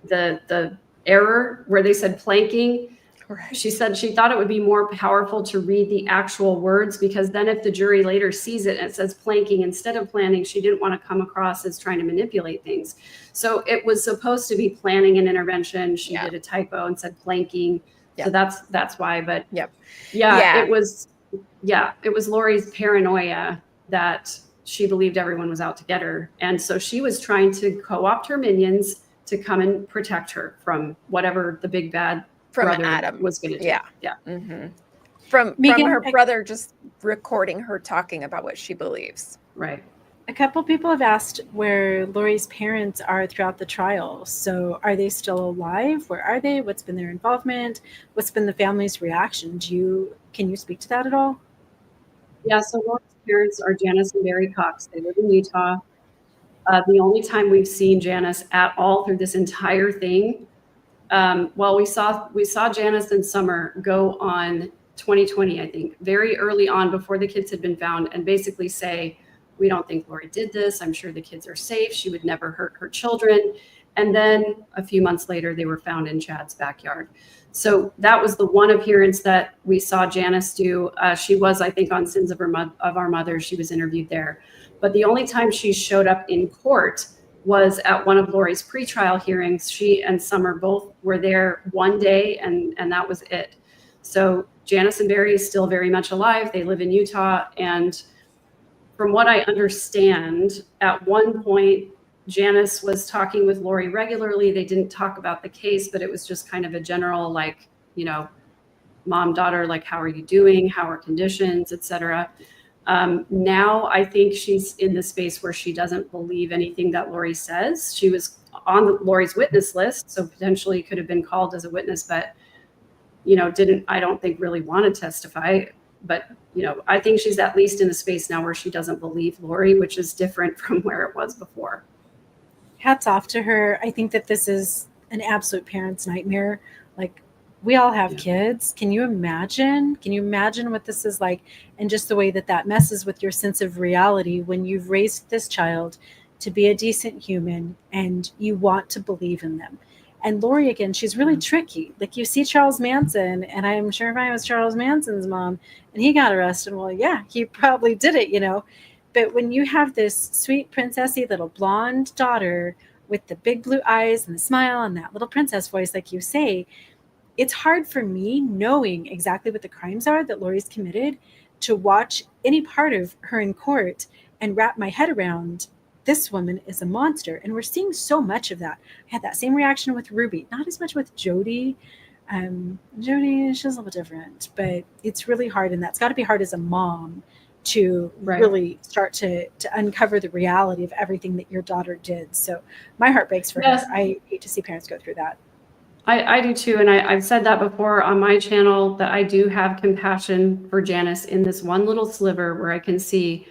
the error where they said planking. Right. She said she thought it would be more powerful to read the actual words, because then if the jury later sees it and it says planking instead of planning, she didn't want to come across as trying to manipulate things. So it was supposed to be planning an intervention. She did a typo and said planking. Yep. So that's why. But it was Lori's paranoia that she believed everyone was out to get her. And so she was trying to co-opt her minions to come and protect her from whatever the big bad brother Adam was going to do. Yeah. Mm-hmm. From her brother just recording her talking about what she believes. Right. A couple people have asked where Lori's parents are throughout the trial. So are they still alive? Where are they? What's been their involvement? What's been the family's reaction? Can you speak to that at all? Yeah, so Lori's parents are Janice and Barry Cox. They live in Utah. The only time we've seen Janice at all through this entire thing, we saw Janice and Summer go on 2020, I think, very early on, before the kids had been found, and basically say, we don't think Lori did this. I'm sure the kids are safe. She would never hurt her children. And then a few months later, they were found in Chad's backyard. So that was the one appearance that we saw Janice do. She was, I think, on Sins of Our Mother. She was interviewed there. But the only time she showed up in court was at one of Lori's pretrial hearings. She and Summer both were there one day, and that was it. So Janice and Barry is still very much alive. They live in Utah. And from what I understand, at one point, Janice was talking with Lori regularly. They didn't talk about the case, but it was just kind of a general, like, mom, daughter, like, how are you doing? How are conditions, etc. Now I think she's in the space where she doesn't believe anything that Lori says. She was on Lori's witness list, so potentially could have been called as a witness, but, didn't, I don't think, really want to testify. But, I think she's at least in a space now where she doesn't believe Lori, which is different from where it was before. Hats off to her. I think that this is an absolute parent's nightmare. Like, we all have kids. Can you imagine what this is like? And just the way that messes with your sense of reality when you've raised this child to be a decent human and you want to believe in them. And Lori, again, she's really tricky. Like, you see Charles Manson, and I'm sure if I was Charles Manson's mom and he got arrested, well, yeah, he probably did it, But when you have this sweet princessy little blonde daughter with the big blue eyes and the smile and that little princess voice, like you say, it's hard for me, knowing exactly what the crimes are that Lori's committed, to watch any part of her in court and wrap my head around, this woman is a monster. And we're seeing so much of that. I had that same reaction with Ruby, not as much with Jody. Jody, she's a little different, but it's really hard. And that's got to be hard as a mom to really start to uncover the reality of everything that your daughter did. So my heart breaks for her. I hate to see parents go through that. I do too. And I've said that before on my channel, that I do have compassion for Janice in this one little sliver where I can see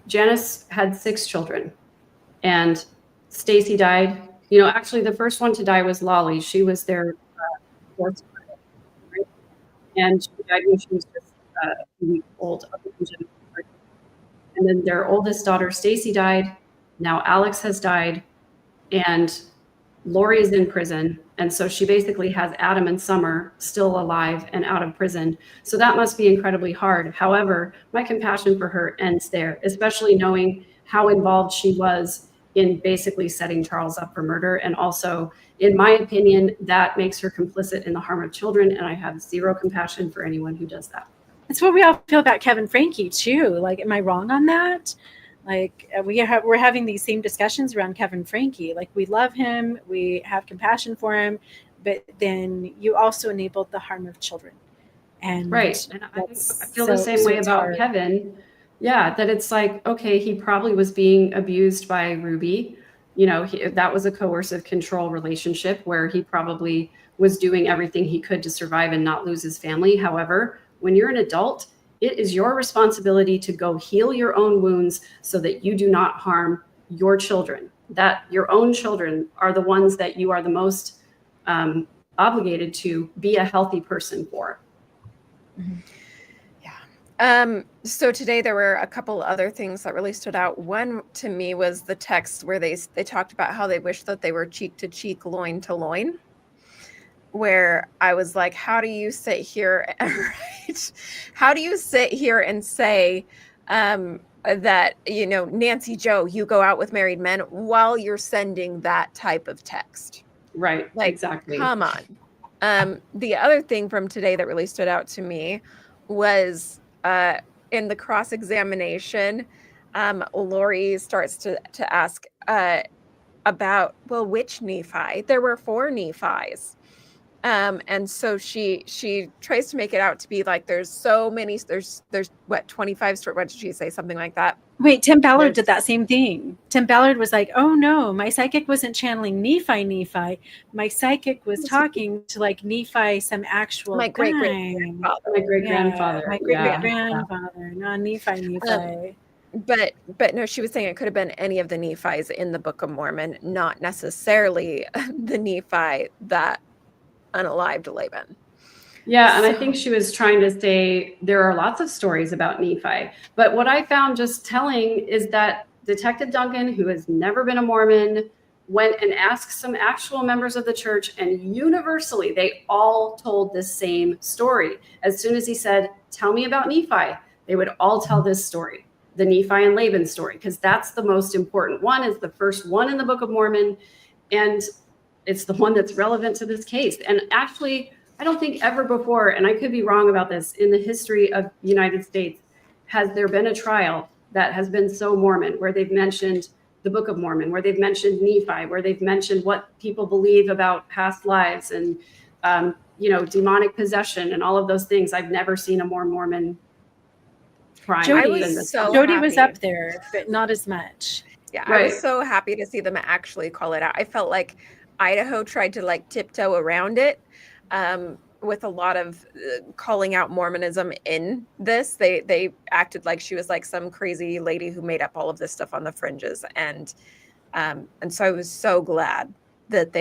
Janice had 6 children and Stacy died. Actually the first one to die was Lolly. She was their 4th child, right? And she died when she was just a week old. And And then their oldest daughter, Stacy, died. Now Alex has died. And Lori is in prison. And so she basically has Adam and Summer still alive and out of prison. So that must be incredibly hard. However, my compassion for her ends there, especially knowing how involved she was in basically setting Charles up for murder. And also, in my opinion, that makes her complicit in the harm of children. And I have zero compassion for anyone who does that. That's what we all feel about Kevin Franke too. Like, am I wrong on that? Like, we're having these same discussions around Kevin Franke. Like, we love him, we have compassion for him, but then you also enabled the harm of children. And right. And I feel the same way about hard. Kevin. Yeah, that it's like, okay, he probably was being abused by Ruby. You know, that was a coercive control relationship where he probably was doing everything he could to survive and not lose his family. However, when you're an adult, it is your responsibility to go heal your own wounds so that you do not harm your children. That your own children are the ones that you are the most obligated to be a healthy person for. Mm-hmm. Yeah. So today there were a couple other things that really stood out. One to me was the text where they talked about how they wish that they were cheek to cheek, loin to loin. Where I was like, how do you sit here, right? How do you sit here and say that, you know, Nancy Joe, you go out with married men while you're sending that type of text? Right, like, exactly. Come on. The other thing from today that really stood out to me was in the cross-examination, Lori starts to ask about, well, which Nephi? There were 4 Nephis. And so she tries to make it out to be like there's so many, there's what, 25 stories, what did she say, something like that? Wait, Tim Ballard did that same thing. Tim Ballard was like, oh no, my psychic wasn't channeling Nephi. My psychic was talking to like Nephi, some actual my great-grandfather. My great-grandfather. My great-grandfather, not Nephi. But no, she was saying it could have been any of the Nephis in the Book of Mormon, not necessarily the Nephi that unalived Laban. Yeah, and I think she was trying to say there are lots of stories about Nephi. But what I found just telling is that Detective Duncan, who has never been a Mormon, went and asked some actual members of the church, and universally, they all told this same story. As soon as he said, tell me about Nephi, they would all tell this story, the Nephi and Laban story, because that's the most important one. It's the first one in the Book of Mormon, and it's the one that's relevant to this case. And actually, I don't think ever before, and I could be wrong about this, in the history of the United States, has there been a trial that has been so Mormon, where they've mentioned the Book of Mormon, where they've mentioned Nephi, where they've mentioned what people believe about past lives and, demonic possession and all of those things. I've never seen a more Mormon trial. Jody was up there, but not as much. Yeah, right. I was so happy to see them actually call it out. I felt like Idaho tried to like tiptoe around it with a lot of calling out Mormonism in this. They acted like she was like some crazy lady who made up all of this stuff on the fringes. And so I was so glad that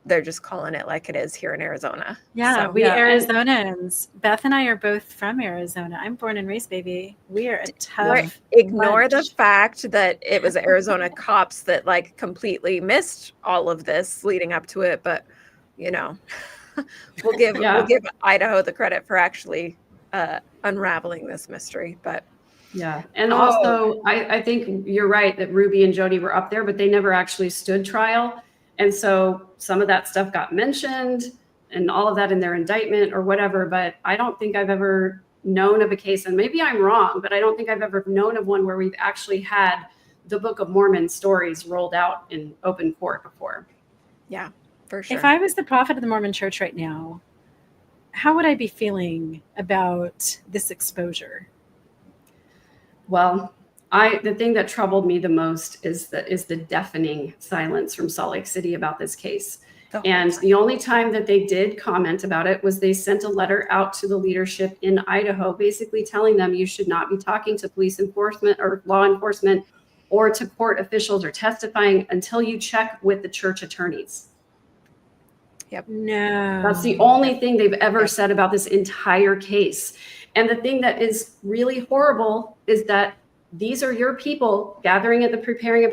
they're just calling it like it is here in Arizona. Yeah, Arizonans. Beth and I are both from Arizona. I'm born and raised, baby. We are a tough Ignore bunch. the fact that it was Arizona cops that like completely missed all of this leading up to it, but we'll give Idaho the credit for actually unraveling this mystery. But yeah, and also I think you're right that Ruby and Jody were up there, but they never actually stood trial. And so some of that stuff got mentioned and all of that in their indictment or whatever. But I don't think I've ever known of a case, and maybe I'm wrong, but I don't think I've ever known of one where we've actually had the Book of Mormon stories rolled out in open court before. Yeah, for sure. If I was the prophet of the Mormon church right now, how would I be feeling about this exposure? Well, the thing that troubled me the most is the deafening silence from Salt Lake City about this case. And the only time that they did comment about it was they sent a letter out to the leadership in Idaho, basically telling them you should not be talking to police enforcement or law enforcement or to court officials or testifying until you check with the church attorneys. Yep. No. That's the only thing they've ever said about this entire case. And the thing that is really horrible is that these are your people gathering at the Preparing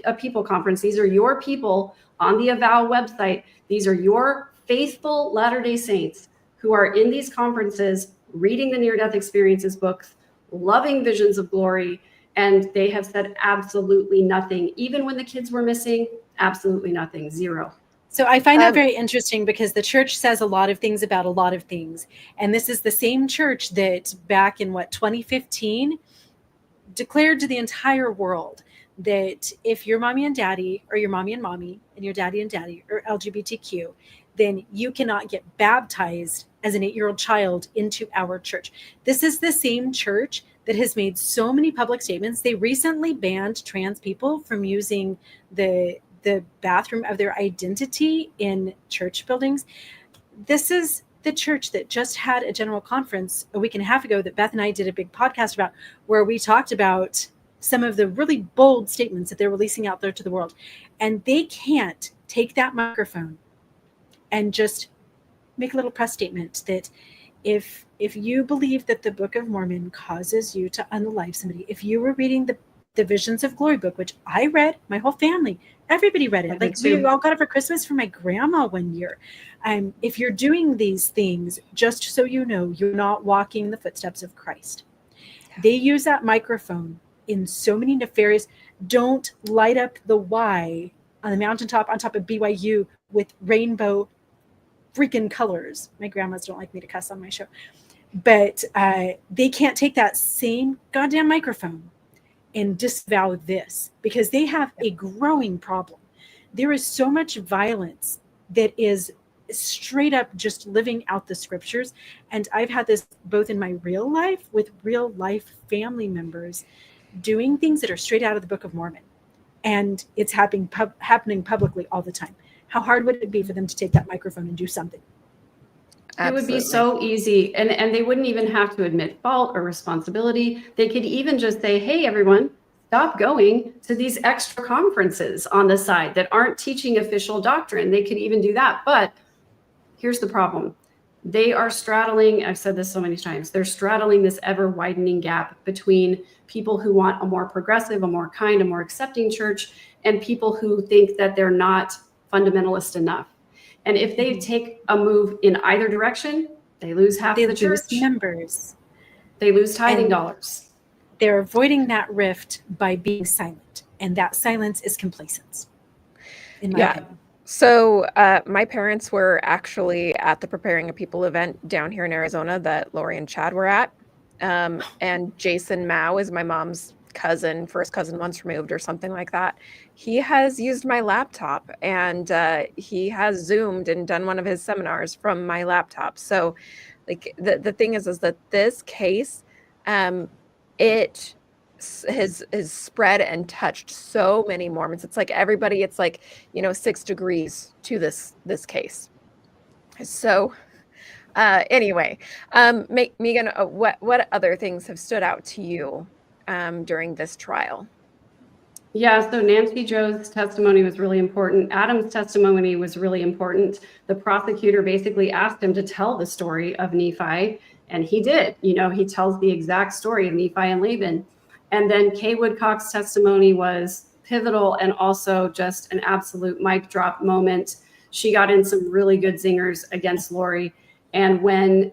a People conference. These are your people on the Vallow website. These are your faithful Latter-day Saints who are in these conferences, reading the near-death experiences books, loving Visions of Glory, and they have said absolutely nothing. Even when the kids were missing, absolutely nothing, zero. So I find that very interesting because the church says a lot of things about a lot of things. And this is the same church that back in 2015 declared to the entire world that if you're mommy and daddy, or your mommy and mommy, and your daddy and daddy, or LGBTQ, then you cannot get baptized as an 8-year-old child into our church. This is the same church that has made so many public statements. They recently banned trans people from using the bathroom of their identity in church buildings. This is the church that just had a general conference a week and a half ago that Beth and I did a big podcast about, where we talked about some of the really bold statements that they're releasing out there to the world. And they can't take that microphone and just make a little press statement that if you believe that the Book of Mormon causes you to unalive somebody, if you were reading the Visions of Glory book, which I read, my whole family, everybody read it. Like we all got it for Christmas for my grandma one year. If you're doing these things, just so you know, you're not walking the footsteps of Christ. They use that microphone in so many nefarious, don't light up the Y on the mountaintop on top of BYU with rainbow freaking colors. My grandmas don't like me to cuss on my show. But they can't take that same goddamn microphone and disavow this, because they have a growing problem. There is so much violence that is straight up just living out the scriptures. And I've had this both in my real life with real life family members doing things that are straight out of the Book of Mormon. And it's happening publicly all the time. How hard would it be for them to take that microphone and do something? Absolutely. It would be so easy. And they wouldn't even have to admit fault or responsibility. They could even just say, hey, everyone, stop going to these extra conferences on the side that aren't teaching official doctrine. They could even do that. But here's the problem. They are straddling, I've said this so many times, they're straddling this ever widening gap between people who want a more progressive, a more kind, a more accepting church, and people who think that they're not fundamentalist enough. And if they take a move in either direction, they lose half the church. They lose members. They lose tithing dollars. They're avoiding that rift by being silent. And that silence is complacence, in my opinion. So my parents were actually at the Preparing a People event down here in Arizona that Lori and Chad were at. And Jason Mao is my mom's cousin, first cousin once removed or something like that. He has used my laptop, and he has Zoomed and done one of his seminars from my laptop. So like the thing is that this case, it has spread and touched so many Mormons. It's like everybody, it's like, 6 degrees to this case. So anyway, Megan, what other things have stood out to you during this trial? Yeah, so Nancy Joe's testimony was really important. Adam's testimony was really important. The prosecutor basically asked him to tell the story of Nephi, and he did. He tells the exact story of Nephi and Laban. And then Kay Woodcock's testimony was pivotal and also just an absolute mic drop moment. She got in some really good zingers against Lori. And when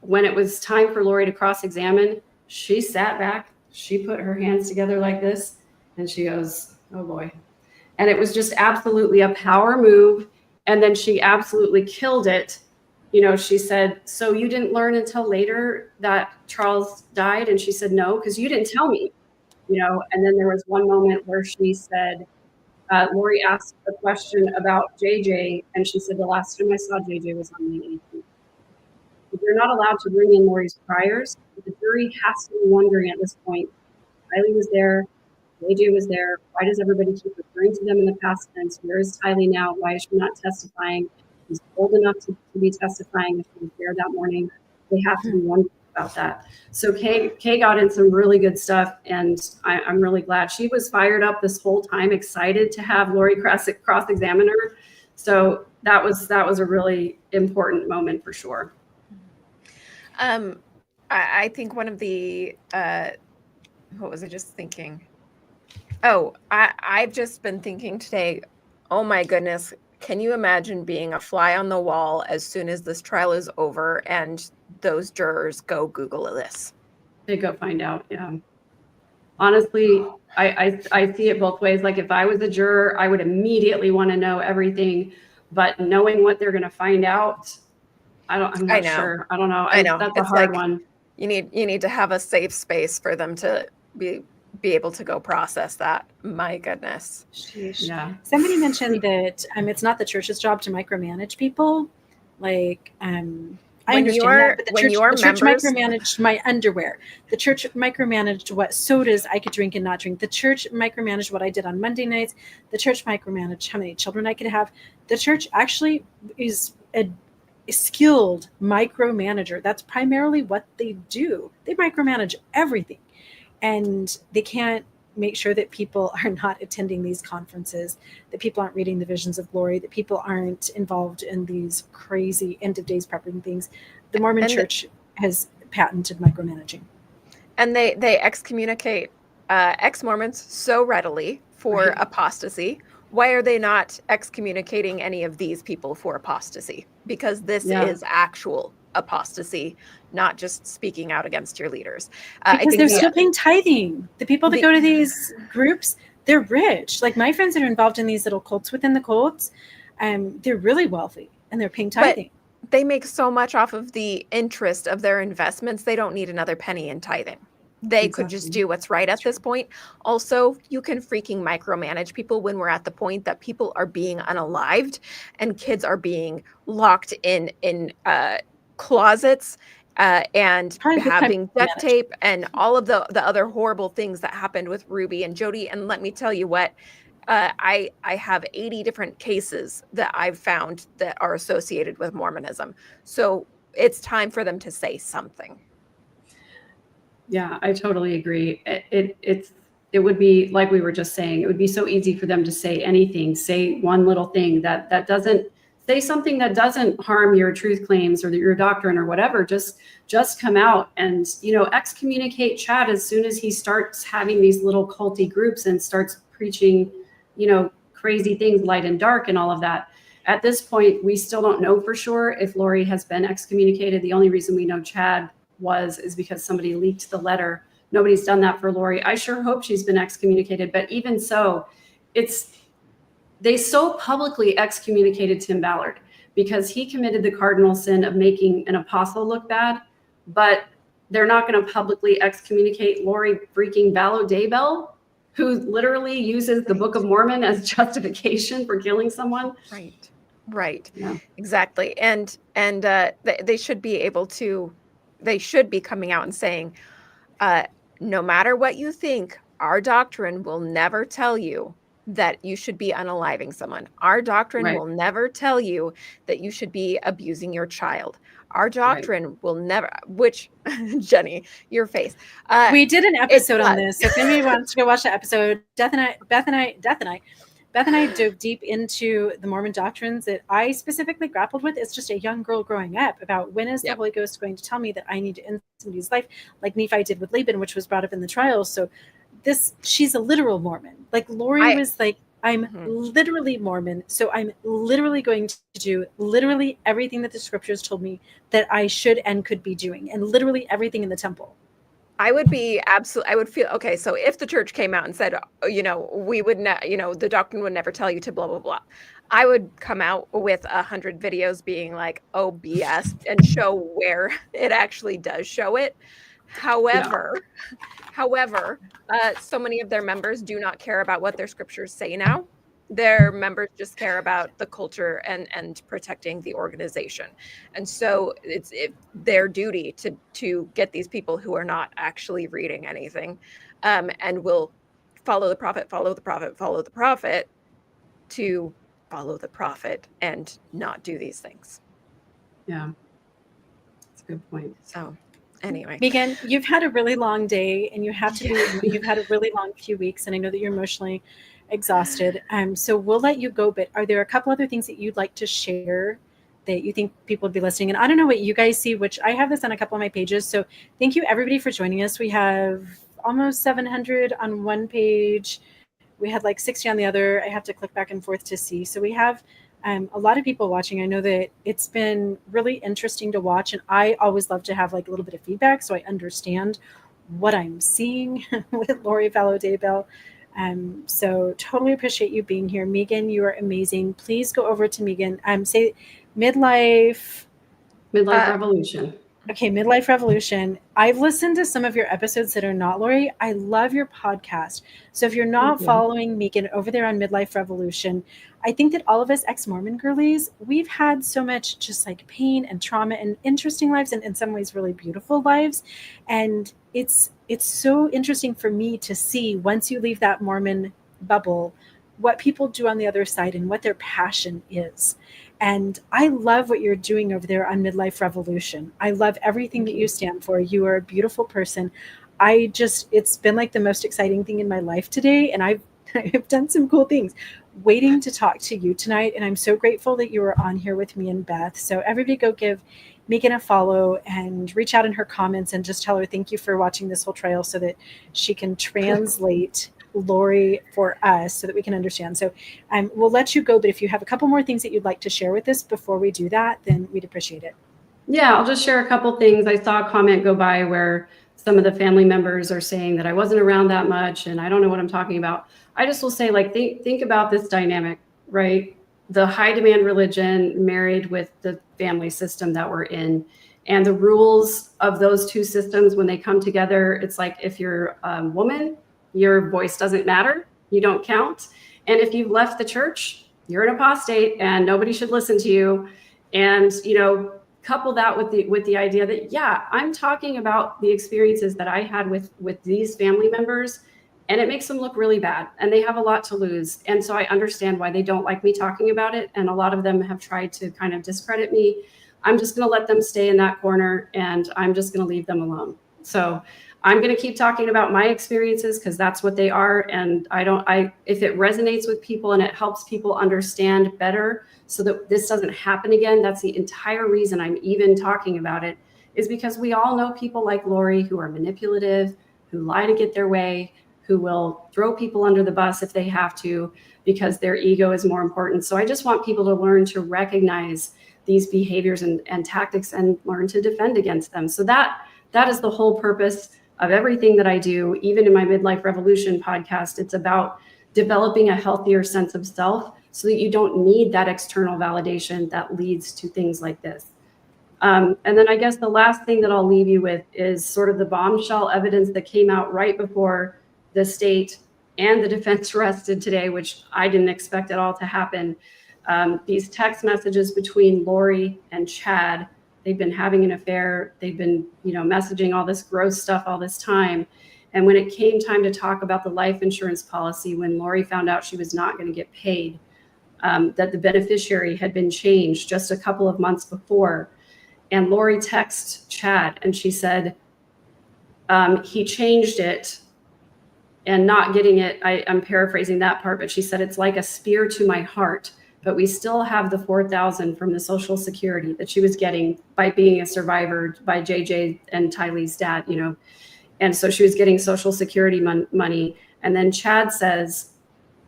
it was time for Lori to cross-examine, she sat back, she put her hands together like this, and she goes, oh boy. And it was just absolutely a power move. And then she absolutely killed it. She said, so you didn't learn until later that Charles died? And she said, no, because you didn't tell me, And then there was one moment where she said, Lori asked a question about JJ, and she said, the last time I saw JJ was on May 18th. You're not allowed to bring in Lori's priors. The jury has to be wondering at this point, Tylee was there, JJ was there. Why does everybody keep referring to them in the past tense? Where is Tylee now? Why is she not testifying? She's old enough to be testifying if she was there that morning. They have to be wondering about that. So Kay got in some really good stuff, and I'm really glad. She was fired up this whole time, excited to have Lori cross-examine her. So that was a really important moment for sure. I think one of the what was I just thinking? Oh, I've just been thinking today, oh my goodness, can you imagine being a fly on the wall as soon as this trial is over and those jurors go Google this? They go find out. Yeah. Honestly, I see it both ways. Like if I was a juror, I would immediately want to know everything, but knowing what they're going to find out, I'm not sure. I don't know. I know. That's a hard one. You need to have a safe space for them to be able to go process that. My goodness. Sheesh. Yeah. Somebody mentioned that it's not the church's job to micromanage people. Like I understand that, but the church micromanaged my underwear. The church micromanaged what sodas I could drink and not drink. The church micromanaged what I did on Monday nights. The church micromanaged how many children I could have. The church actually is a skilled micromanager. That's primarily what they do. They micromanage everything. And they can't make sure that people are not attending these conferences, that people aren't reading the visions of glory, that people aren't involved in these crazy end of days prepping things. The Mormon church has patented micromanaging. And they excommunicate ex-Mormons so readily for apostasy. Why are they not excommunicating any of these people for apostasy? Because this is actual apostasy, not just speaking out against your leaders. Because they're still paying tithing. The people that go to these groups, they're rich. Like my friends that are involved in these little cults within the cults, they're really wealthy and they're paying tithing. But they make so much off of the interest of their investments. They don't need another penny in tithing. They could just do what's right at this point. Also, you can freaking micromanage people when we're at the point that people are being unalived and kids are being locked in closets and having duct tape and all of the other horrible things that happened with Ruby and Jody. And let me tell you what, I have 80 different cases that I've found that are associated with Mormonism. So it's time for them to say something. Yeah, I totally agree. It would be like we were just saying, it would be so easy for them to say anything, say one little thing that doesn't say something that doesn't harm your truth claims or your doctrine or whatever. Just come out and, excommunicate Chad as soon as he starts having these little culty groups and starts preaching, crazy things, light and dark and all of that. At this point, we still don't know for sure if Lori has been excommunicated. The only reason we know Chad is because somebody leaked the letter. Nobody's done that for Lori. I sure hope she's been excommunicated, but even so, they so publicly excommunicated Tim Ballard because he committed the cardinal sin of making an apostle look bad, but they're not going to publicly excommunicate Lori freaking Vallow Daybell, who literally uses the Book of Mormon as justification for killing someone. Right. Yeah. Exactly. And they should be able to, they should be coming out and saying, no matter what you think, our doctrine will never tell you that you should be unaliving someone. Our doctrine will never tell you that you should be abusing your child. Our doctrine will never, which, Jennie, your face. We did an episode on this. So if anybody wants to go watch the episode, Beth and I dove deep into the Mormon doctrines that I specifically grappled with as just a young girl growing up about when is the Holy Ghost going to tell me that I need to end somebody's life, like Nephi did with Laban, which was brought up in the trial. So she's a literal Mormon. Like Lori was like, I'm literally Mormon. So I'm literally going to do literally everything that the scriptures told me that I should and could be doing, and literally everything in the temple. I would feel, okay, so if the church came out and said, we would the doctrine would never tell you to blah, blah, blah. I would come out with 100 videos being like, oh, BS, and show where it actually does show it. However, so many of their members do not care about what their scriptures say now. Their members just care about the culture and protecting the organization. And so it's their duty to get these people who are not actually reading anything and will follow the prophet to follow the prophet and not do these things. Yeah, that's a good point. So anyway, Megan, you've had a really long day and you've had a really long few weeks, and I know that you're emotionally exhausted. So we'll let you go, but are there a couple other things that you'd like to share that you think people would be listening? And I don't know what you guys see, which I have this on a couple of my pages. So thank you everybody for joining us. We have almost 700 on one page. We had like 60 on the other. I have to click back and forth to see. So we have a lot of people watching. I know that it's been really interesting to watch, and I always love to have like a little bit of feedback so I understand what I'm seeing with Lori Vallow Daybell. So totally appreciate you being here. Megan, you are amazing. Please go over to Megan. Say Midlife Revolution. Okay, Midlife Revolution. I've listened to some of your episodes that are not Lori. I love your podcast. So if you're not following Megan over there on Midlife Revolution, I think that all of us ex-Mormon girlies, we've had so much just like pain and trauma and interesting lives, and in some ways really beautiful lives. And it's so interesting for me to see, once you leave that Mormon bubble, what people do on the other side and what their passion is. And I love what you're doing over there on Midlife Revolution. I love everything that you stand for. You are a beautiful person. It's been like the most exciting thing in my life today. And I've done some cool things waiting to talk to you tonight. And I'm so grateful that you were on here with me and Beth. So everybody go give Megan a follow and reach out in her comments and just tell her thank you for watching this whole trial so that she can translate Lori for us so that we can understand. So we'll let you go, but if you have a couple more things that you'd like to share with us before we do that, then we'd appreciate it. Yeah, I'll just share a couple things. I saw a comment go by where some of the family members are saying that I wasn't around that much and I don't know what I'm talking about. I just will say, like, think about this dynamic, right? The high demand religion married with the family system that we're in, and the rules of those two systems when they come together. It's like, if you're a woman, your voice doesn't matter. You don't count. And if you've left the church, you're an apostate and nobody should listen to you. And, couple that with the idea that, yeah, I'm talking about the experiences that I had with these family members, and it makes them look really bad and they have a lot to lose. And so I understand why they don't like me talking about it. And a lot of them have tried to kind of discredit me. I'm just going to let them stay in that corner and I'm just going to leave them alone. So I'm going to keep talking about my experiences because that's what they are. And if it resonates with people and it helps people understand better so that this doesn't happen again, that's the entire reason I'm even talking about it, is because we all know people like Lori who are manipulative, who lie to get their way, who will throw people under the bus if they have to because their ego is more important. So I just want people to learn to recognize these behaviors and tactics and learn to defend against them. So that is the whole purpose of everything that I do. Even in my Midlife Revolution podcast, it's about developing a healthier sense of self so that you don't need that external validation that leads to things like this. And then I guess the last thing that I'll leave you with is sort of the bombshell evidence that came out right before the state and the defense rested today, which I didn't expect at all to happen. These text messages between Lori and Chad. They've been having an affair. They've been, messaging all this gross stuff all this time. And when it came time to talk about the life insurance policy, when Lori found out she was not going to get paid, that the beneficiary had been changed just a couple of months before. And Lori texted Chad and she said, he changed it and not getting it. I'm paraphrasing that part, but she said, it's like a spear to my heart. But we still have the $4,000 from the Social Security that she was getting by being a survivor by JJ and Tylee's dad, And so she was getting Social Security money. And then Chad says,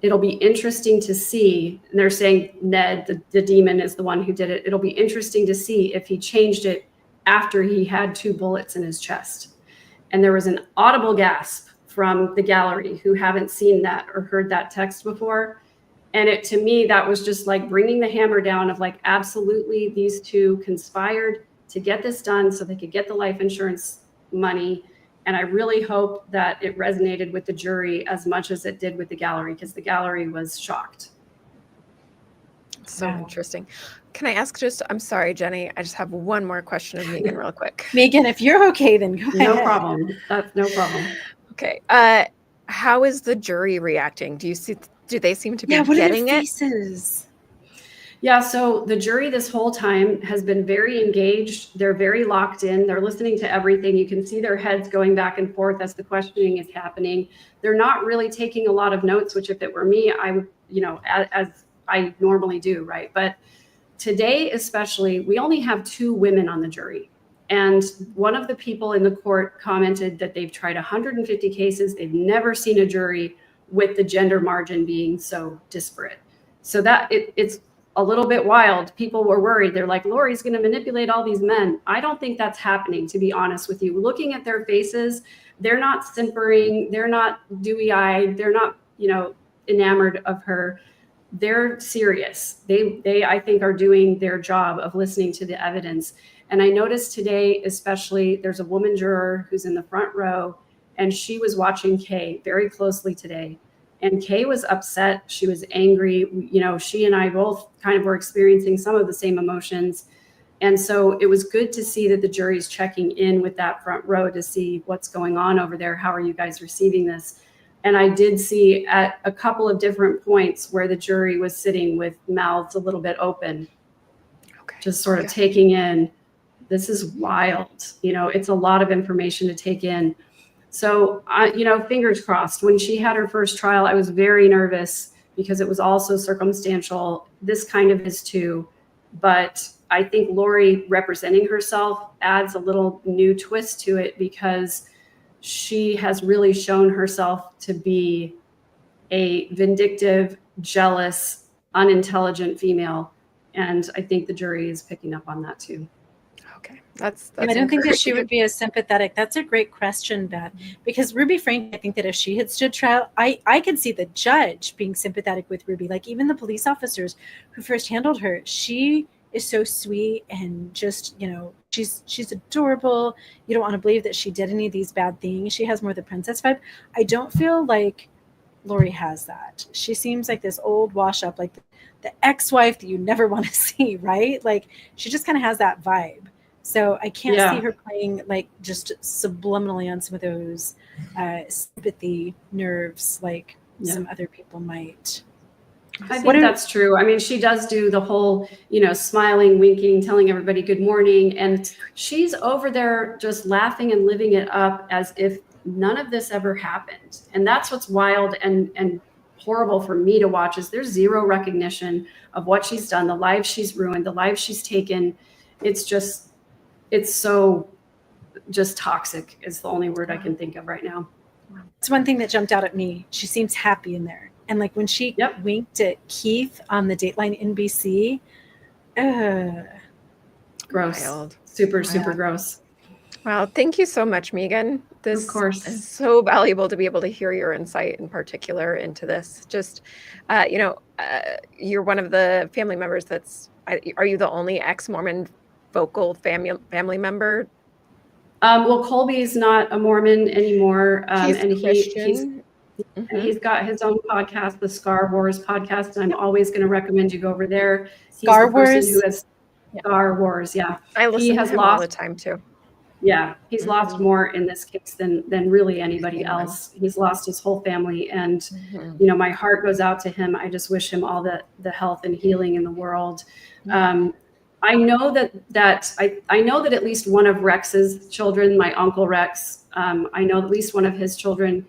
it'll be interesting to see, and they're saying Ned, the demon, is the one who did it. It'll be interesting to see if he changed it after he had 2 bullets in his chest. And there was an audible gasp from the gallery who haven't seen that or heard that text before. And to me, that was just like bringing the hammer down of like, absolutely, these two conspired to get this done so they could get the life insurance money. And I really hope that it resonated with the jury as much as it did with the gallery, because the gallery was shocked. So interesting. Can I ask I'm sorry, Jennie, I just have one more question of Megan real quick. Megan, if you're okay, then go ahead. No problem. That's no problem. Okay. How is the jury reacting? Do they seem to be what getting are their faces? Yeah, so the jury this whole time has been very engaged. They're very locked in. They're listening to everything. You can see their heads going back and forth as the questioning is happening. They're not really taking a lot of notes, which if it were me, I would, as I normally do, right? But today, especially, we only have 2 women on the jury. And one of the people in the court commented that they've tried 150 cases. They've never seen a jury with the gender margin being so disparate. So that it's a little bit wild. People were worried. They're like, Lori's going to manipulate all these men. I don't think that's happening, to be honest with you. Looking at their faces, they're not simpering. They're not dewy-eyed. They're not, enamored of her. They're serious. They I think are doing their job of listening to the evidence. And I noticed today, especially, there's a woman juror who's in the front row, and she was watching Kay very closely today. And Kay was upset. She was angry. She and I both kind of were experiencing some of the same emotions. And so it was good to see that the jury's checking in with that front row to see what's going on over there. How are you guys receiving this? And I did see at a couple of different points where the jury was sitting with mouths a little bit open, just sort of taking in, this is wild. It's a lot of information to take in. So, fingers crossed. When she had her first trial, I was very nervous because it was also circumstantial. This kind of is too. But I think Lori representing herself adds a little new twist to it, because she has really shown herself to be a vindictive, jealous, unintelligent female. And I think the jury is picking up on that too. Okay. That's I don't think that she would be as sympathetic. That's a great question, Beth, because Ruby Frank, I think that if she had stood trial, I could see the judge being sympathetic with Ruby. Like even the police officers who first handled her, she is so sweet and just, she's adorable. You don't want to believe that she did any of these bad things. She has more the princess vibe. I don't feel like Lori has that. She seems like this old wash up, like the ex-wife that you never want to see, right? Like she just kind of has that vibe. So I can't see her playing like just subliminally on some of those sympathy nerves like some other people might. I think that's true. I mean, she does do the whole, smiling, winking, telling everybody good morning. And she's over there just laughing and living it up as if none of this ever happened. And that's what's wild and horrible for me to watch, is there's zero recognition of what she's done, the lives she's ruined, the lives she's taken. It's so just toxic is the only word I can think of right now. It's one thing that jumped out at me. She seems happy in there. And like when she winked at Keith on the Dateline NBC, gross. Wild. Super gross. Wow. Thank you so much, Megan. This of course is so valuable to be able to hear your insight in particular into this. Just, you're one of the family members are you the only ex-Mormon vocal family member? Well, Colby's not a Mormon anymore. He's got his own podcast, the Scar Wars podcast. And I'm always going to recommend you go over there. Scar Wars? Scar Wars, yeah. I listen to him all the time too. Yeah, he's lost more in this case than really anybody else. He's lost his whole family. And, my heart goes out to him. I just wish him all the health and healing in the world. I know that I know that at least one of Rex's children, my uncle Rex, I know at least one of his children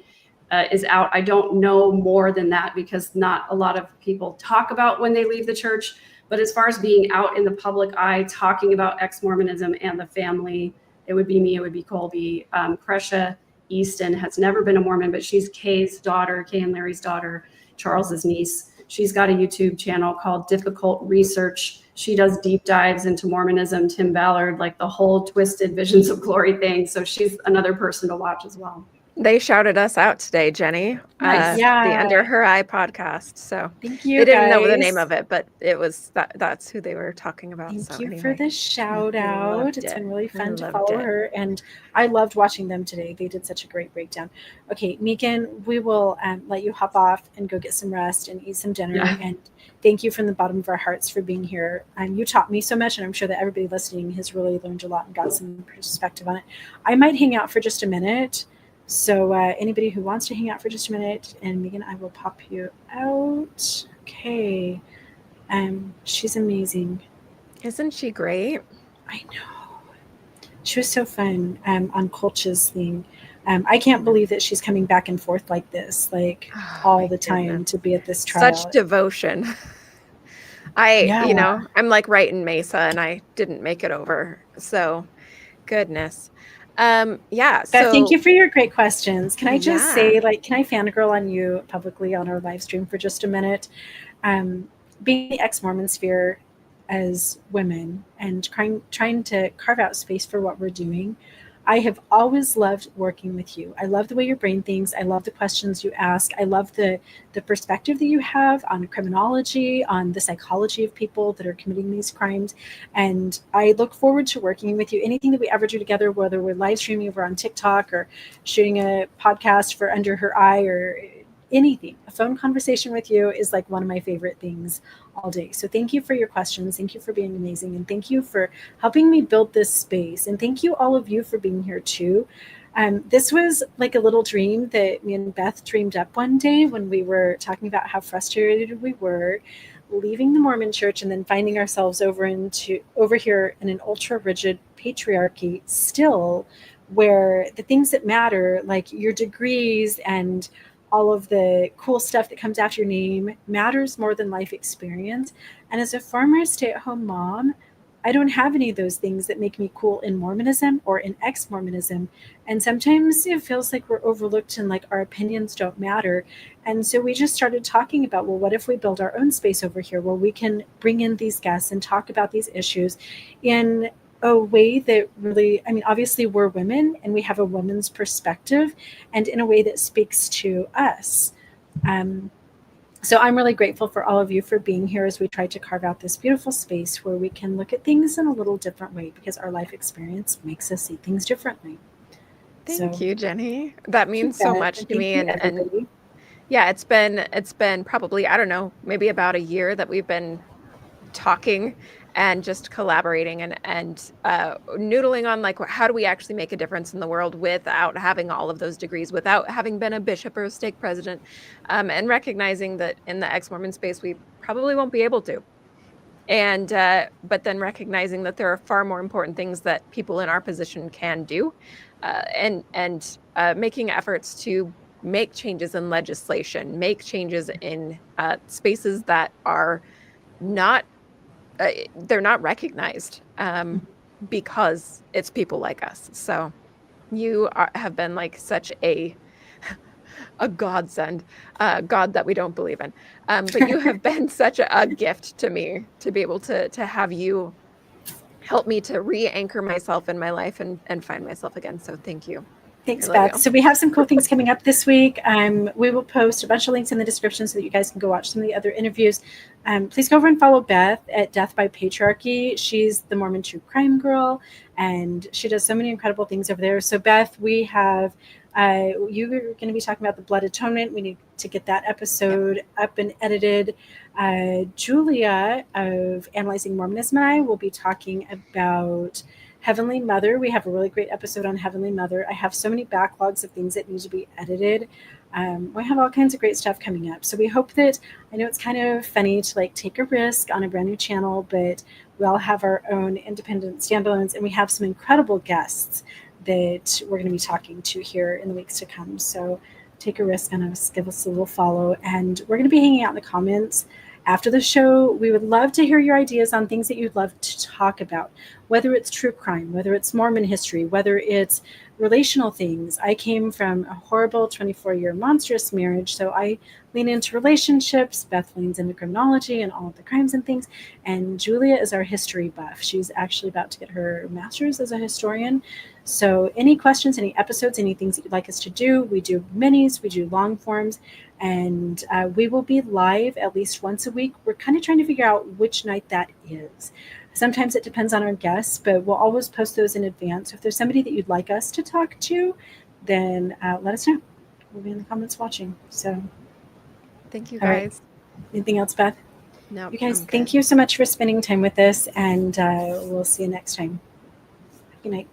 is out. I don't know more than that because not a lot of people talk about when they leave the church. But as far as being out in the public eye, talking about ex-Mormonism and the family, it would be me, it would be Colby. Crescia Easton has never been a Mormon, but she's Kay's daughter, Kay and Larry's daughter, Charles's niece. She's got a YouTube channel called Difficult Research. She does deep dives into Mormonism, Tim Ballard, like the whole twisted Visions of Glory thing. So she's another person to watch as well. They shouted us out today, Jennie. Nice. The Under Her Eye podcast. So thank you. They didn't know the name of it, but it was that's who they were talking about. Thank you for the shout out. It's been really fun to follow her, and I loved watching them today. They did such a great breakdown. Okay, Megan, we will let you hop off and go get some rest and eat some dinner. Yeah. And thank you from the bottom of our hearts for being here. You taught me so much, and I'm sure that everybody listening has really learned a lot and got some perspective on it. I might hang out for just a minute. So anybody who wants to hang out for just a minute, and Megan, I will pop you out. Okay. She's amazing. Isn't she great? I know. She was so fun on Colch's thing. I can't believe that she's coming back and forth like this, like all the time to be at this trial. Such devotion. I'm like right in Mesa and I didn't make it over. So goodness. Beth, thank you for your great questions. Can I just say, like, can I fangirl on you publicly on our live stream for just a minute? Being in the ex-Mormon sphere as women and trying to carve out space for what we're doing, I have always loved working with you. I love the way your brain thinks. I love the questions you ask. I love the perspective that you have on criminology, on the psychology of people that are committing these crimes. And I look forward to working with you. Anything that we ever do together, whether we're live streaming over on TikTok or shooting a podcast for Under Her Eye or anything, a phone conversation with you is like one of my favorite things all day. So thank you for your questions. Thank you for being amazing. And thank you for helping me build this space. And thank you all of you for being here too. This was like a little dream that me and Beth dreamed up one day when we were talking about how frustrated we were leaving the Mormon church and then finding ourselves over here in an ultra rigid patriarchy still, where the things that matter, like your degrees and all of the cool stuff that comes after your name, matters more than life experience. And as a former stay-at-home mom, I don't have any of those things that make me cool in Mormonism or in ex-Mormonism. And sometimes it feels like we're overlooked and like our opinions don't matter. And so we just started talking about, well, what if we build our own space over here where we can bring in these guests and talk about these issues in a way that really, I mean, obviously we're women and we have a woman's perspective and in a way that speaks to us. So I'm really grateful for all of you for being here as we try to carve out this beautiful space where we can look at things in a little different way because our life experience makes us see things differently. Thank you, Jennie. That means so much to me. And yeah, it's been probably, I don't know, maybe about a year that we've been talking and just collaborating and noodling on like, how do we actually make a difference in the world without having all of those degrees, without having been a bishop or a stake president, and recognizing that in the ex-Mormon space, we probably won't be able to. And but then recognizing that there are far more important things that people in our position can do, and making efforts to make changes in legislation, make changes in spaces that are not they're not recognized because it's people like us. So you have been like such a godsend, God that we don't believe in. But you have been such a gift to me to be able to have you help me to re-anchor myself in my life and find myself again. So thank you. Thanks, Beth. So we have some cool things coming up this week. We will post a bunch of links in the description so that you guys can go watch some of the other interviews. Please go over and follow Beth at Death by Patriarchy. She's the Mormon True Crime Girl, and she does so many incredible things over there. So Beth, we have you were going to be talking about the blood atonement. We need to get that episode up and edited. Julia of Analyzing Mormonism and I will be talking about Heavenly Mother. We have a really great episode on Heavenly Mother. I have so many backlogs of things that need to be edited. We have all kinds of great stuff coming up. So we hope that, I know it's kind of funny to like take a risk on a brand new channel, but we all have our own independent standalones and we have some incredible guests that we're going to be talking to here in the weeks to come. So take a risk on us, give us a little follow, and we're going to be hanging out in the comments after the show. We would love to hear your ideas on things that you'd love to talk about, whether it's true crime, whether it's Mormon history, whether it's relational things. I came from a horrible 24-year monstrous marriage, so I lean into relationships. Beth leans into criminology and all of the crimes and things. And Julia is our history buff. She's actually about to get her master's as a historian. So any questions, any episodes, any things that you'd like us to do, we do minis, we do long forms, and we will be live at least once a week. We're kind of trying to figure out which night that is. Sometimes it depends on our guests, but we'll always post those in advance. If there's somebody that you'd like us to talk to, then let us know. We'll be in the comments watching. So thank you guys. Right. Anything else, Beth? No. You guys, thank you so much for spending time with us, and we'll see you next time. Good night.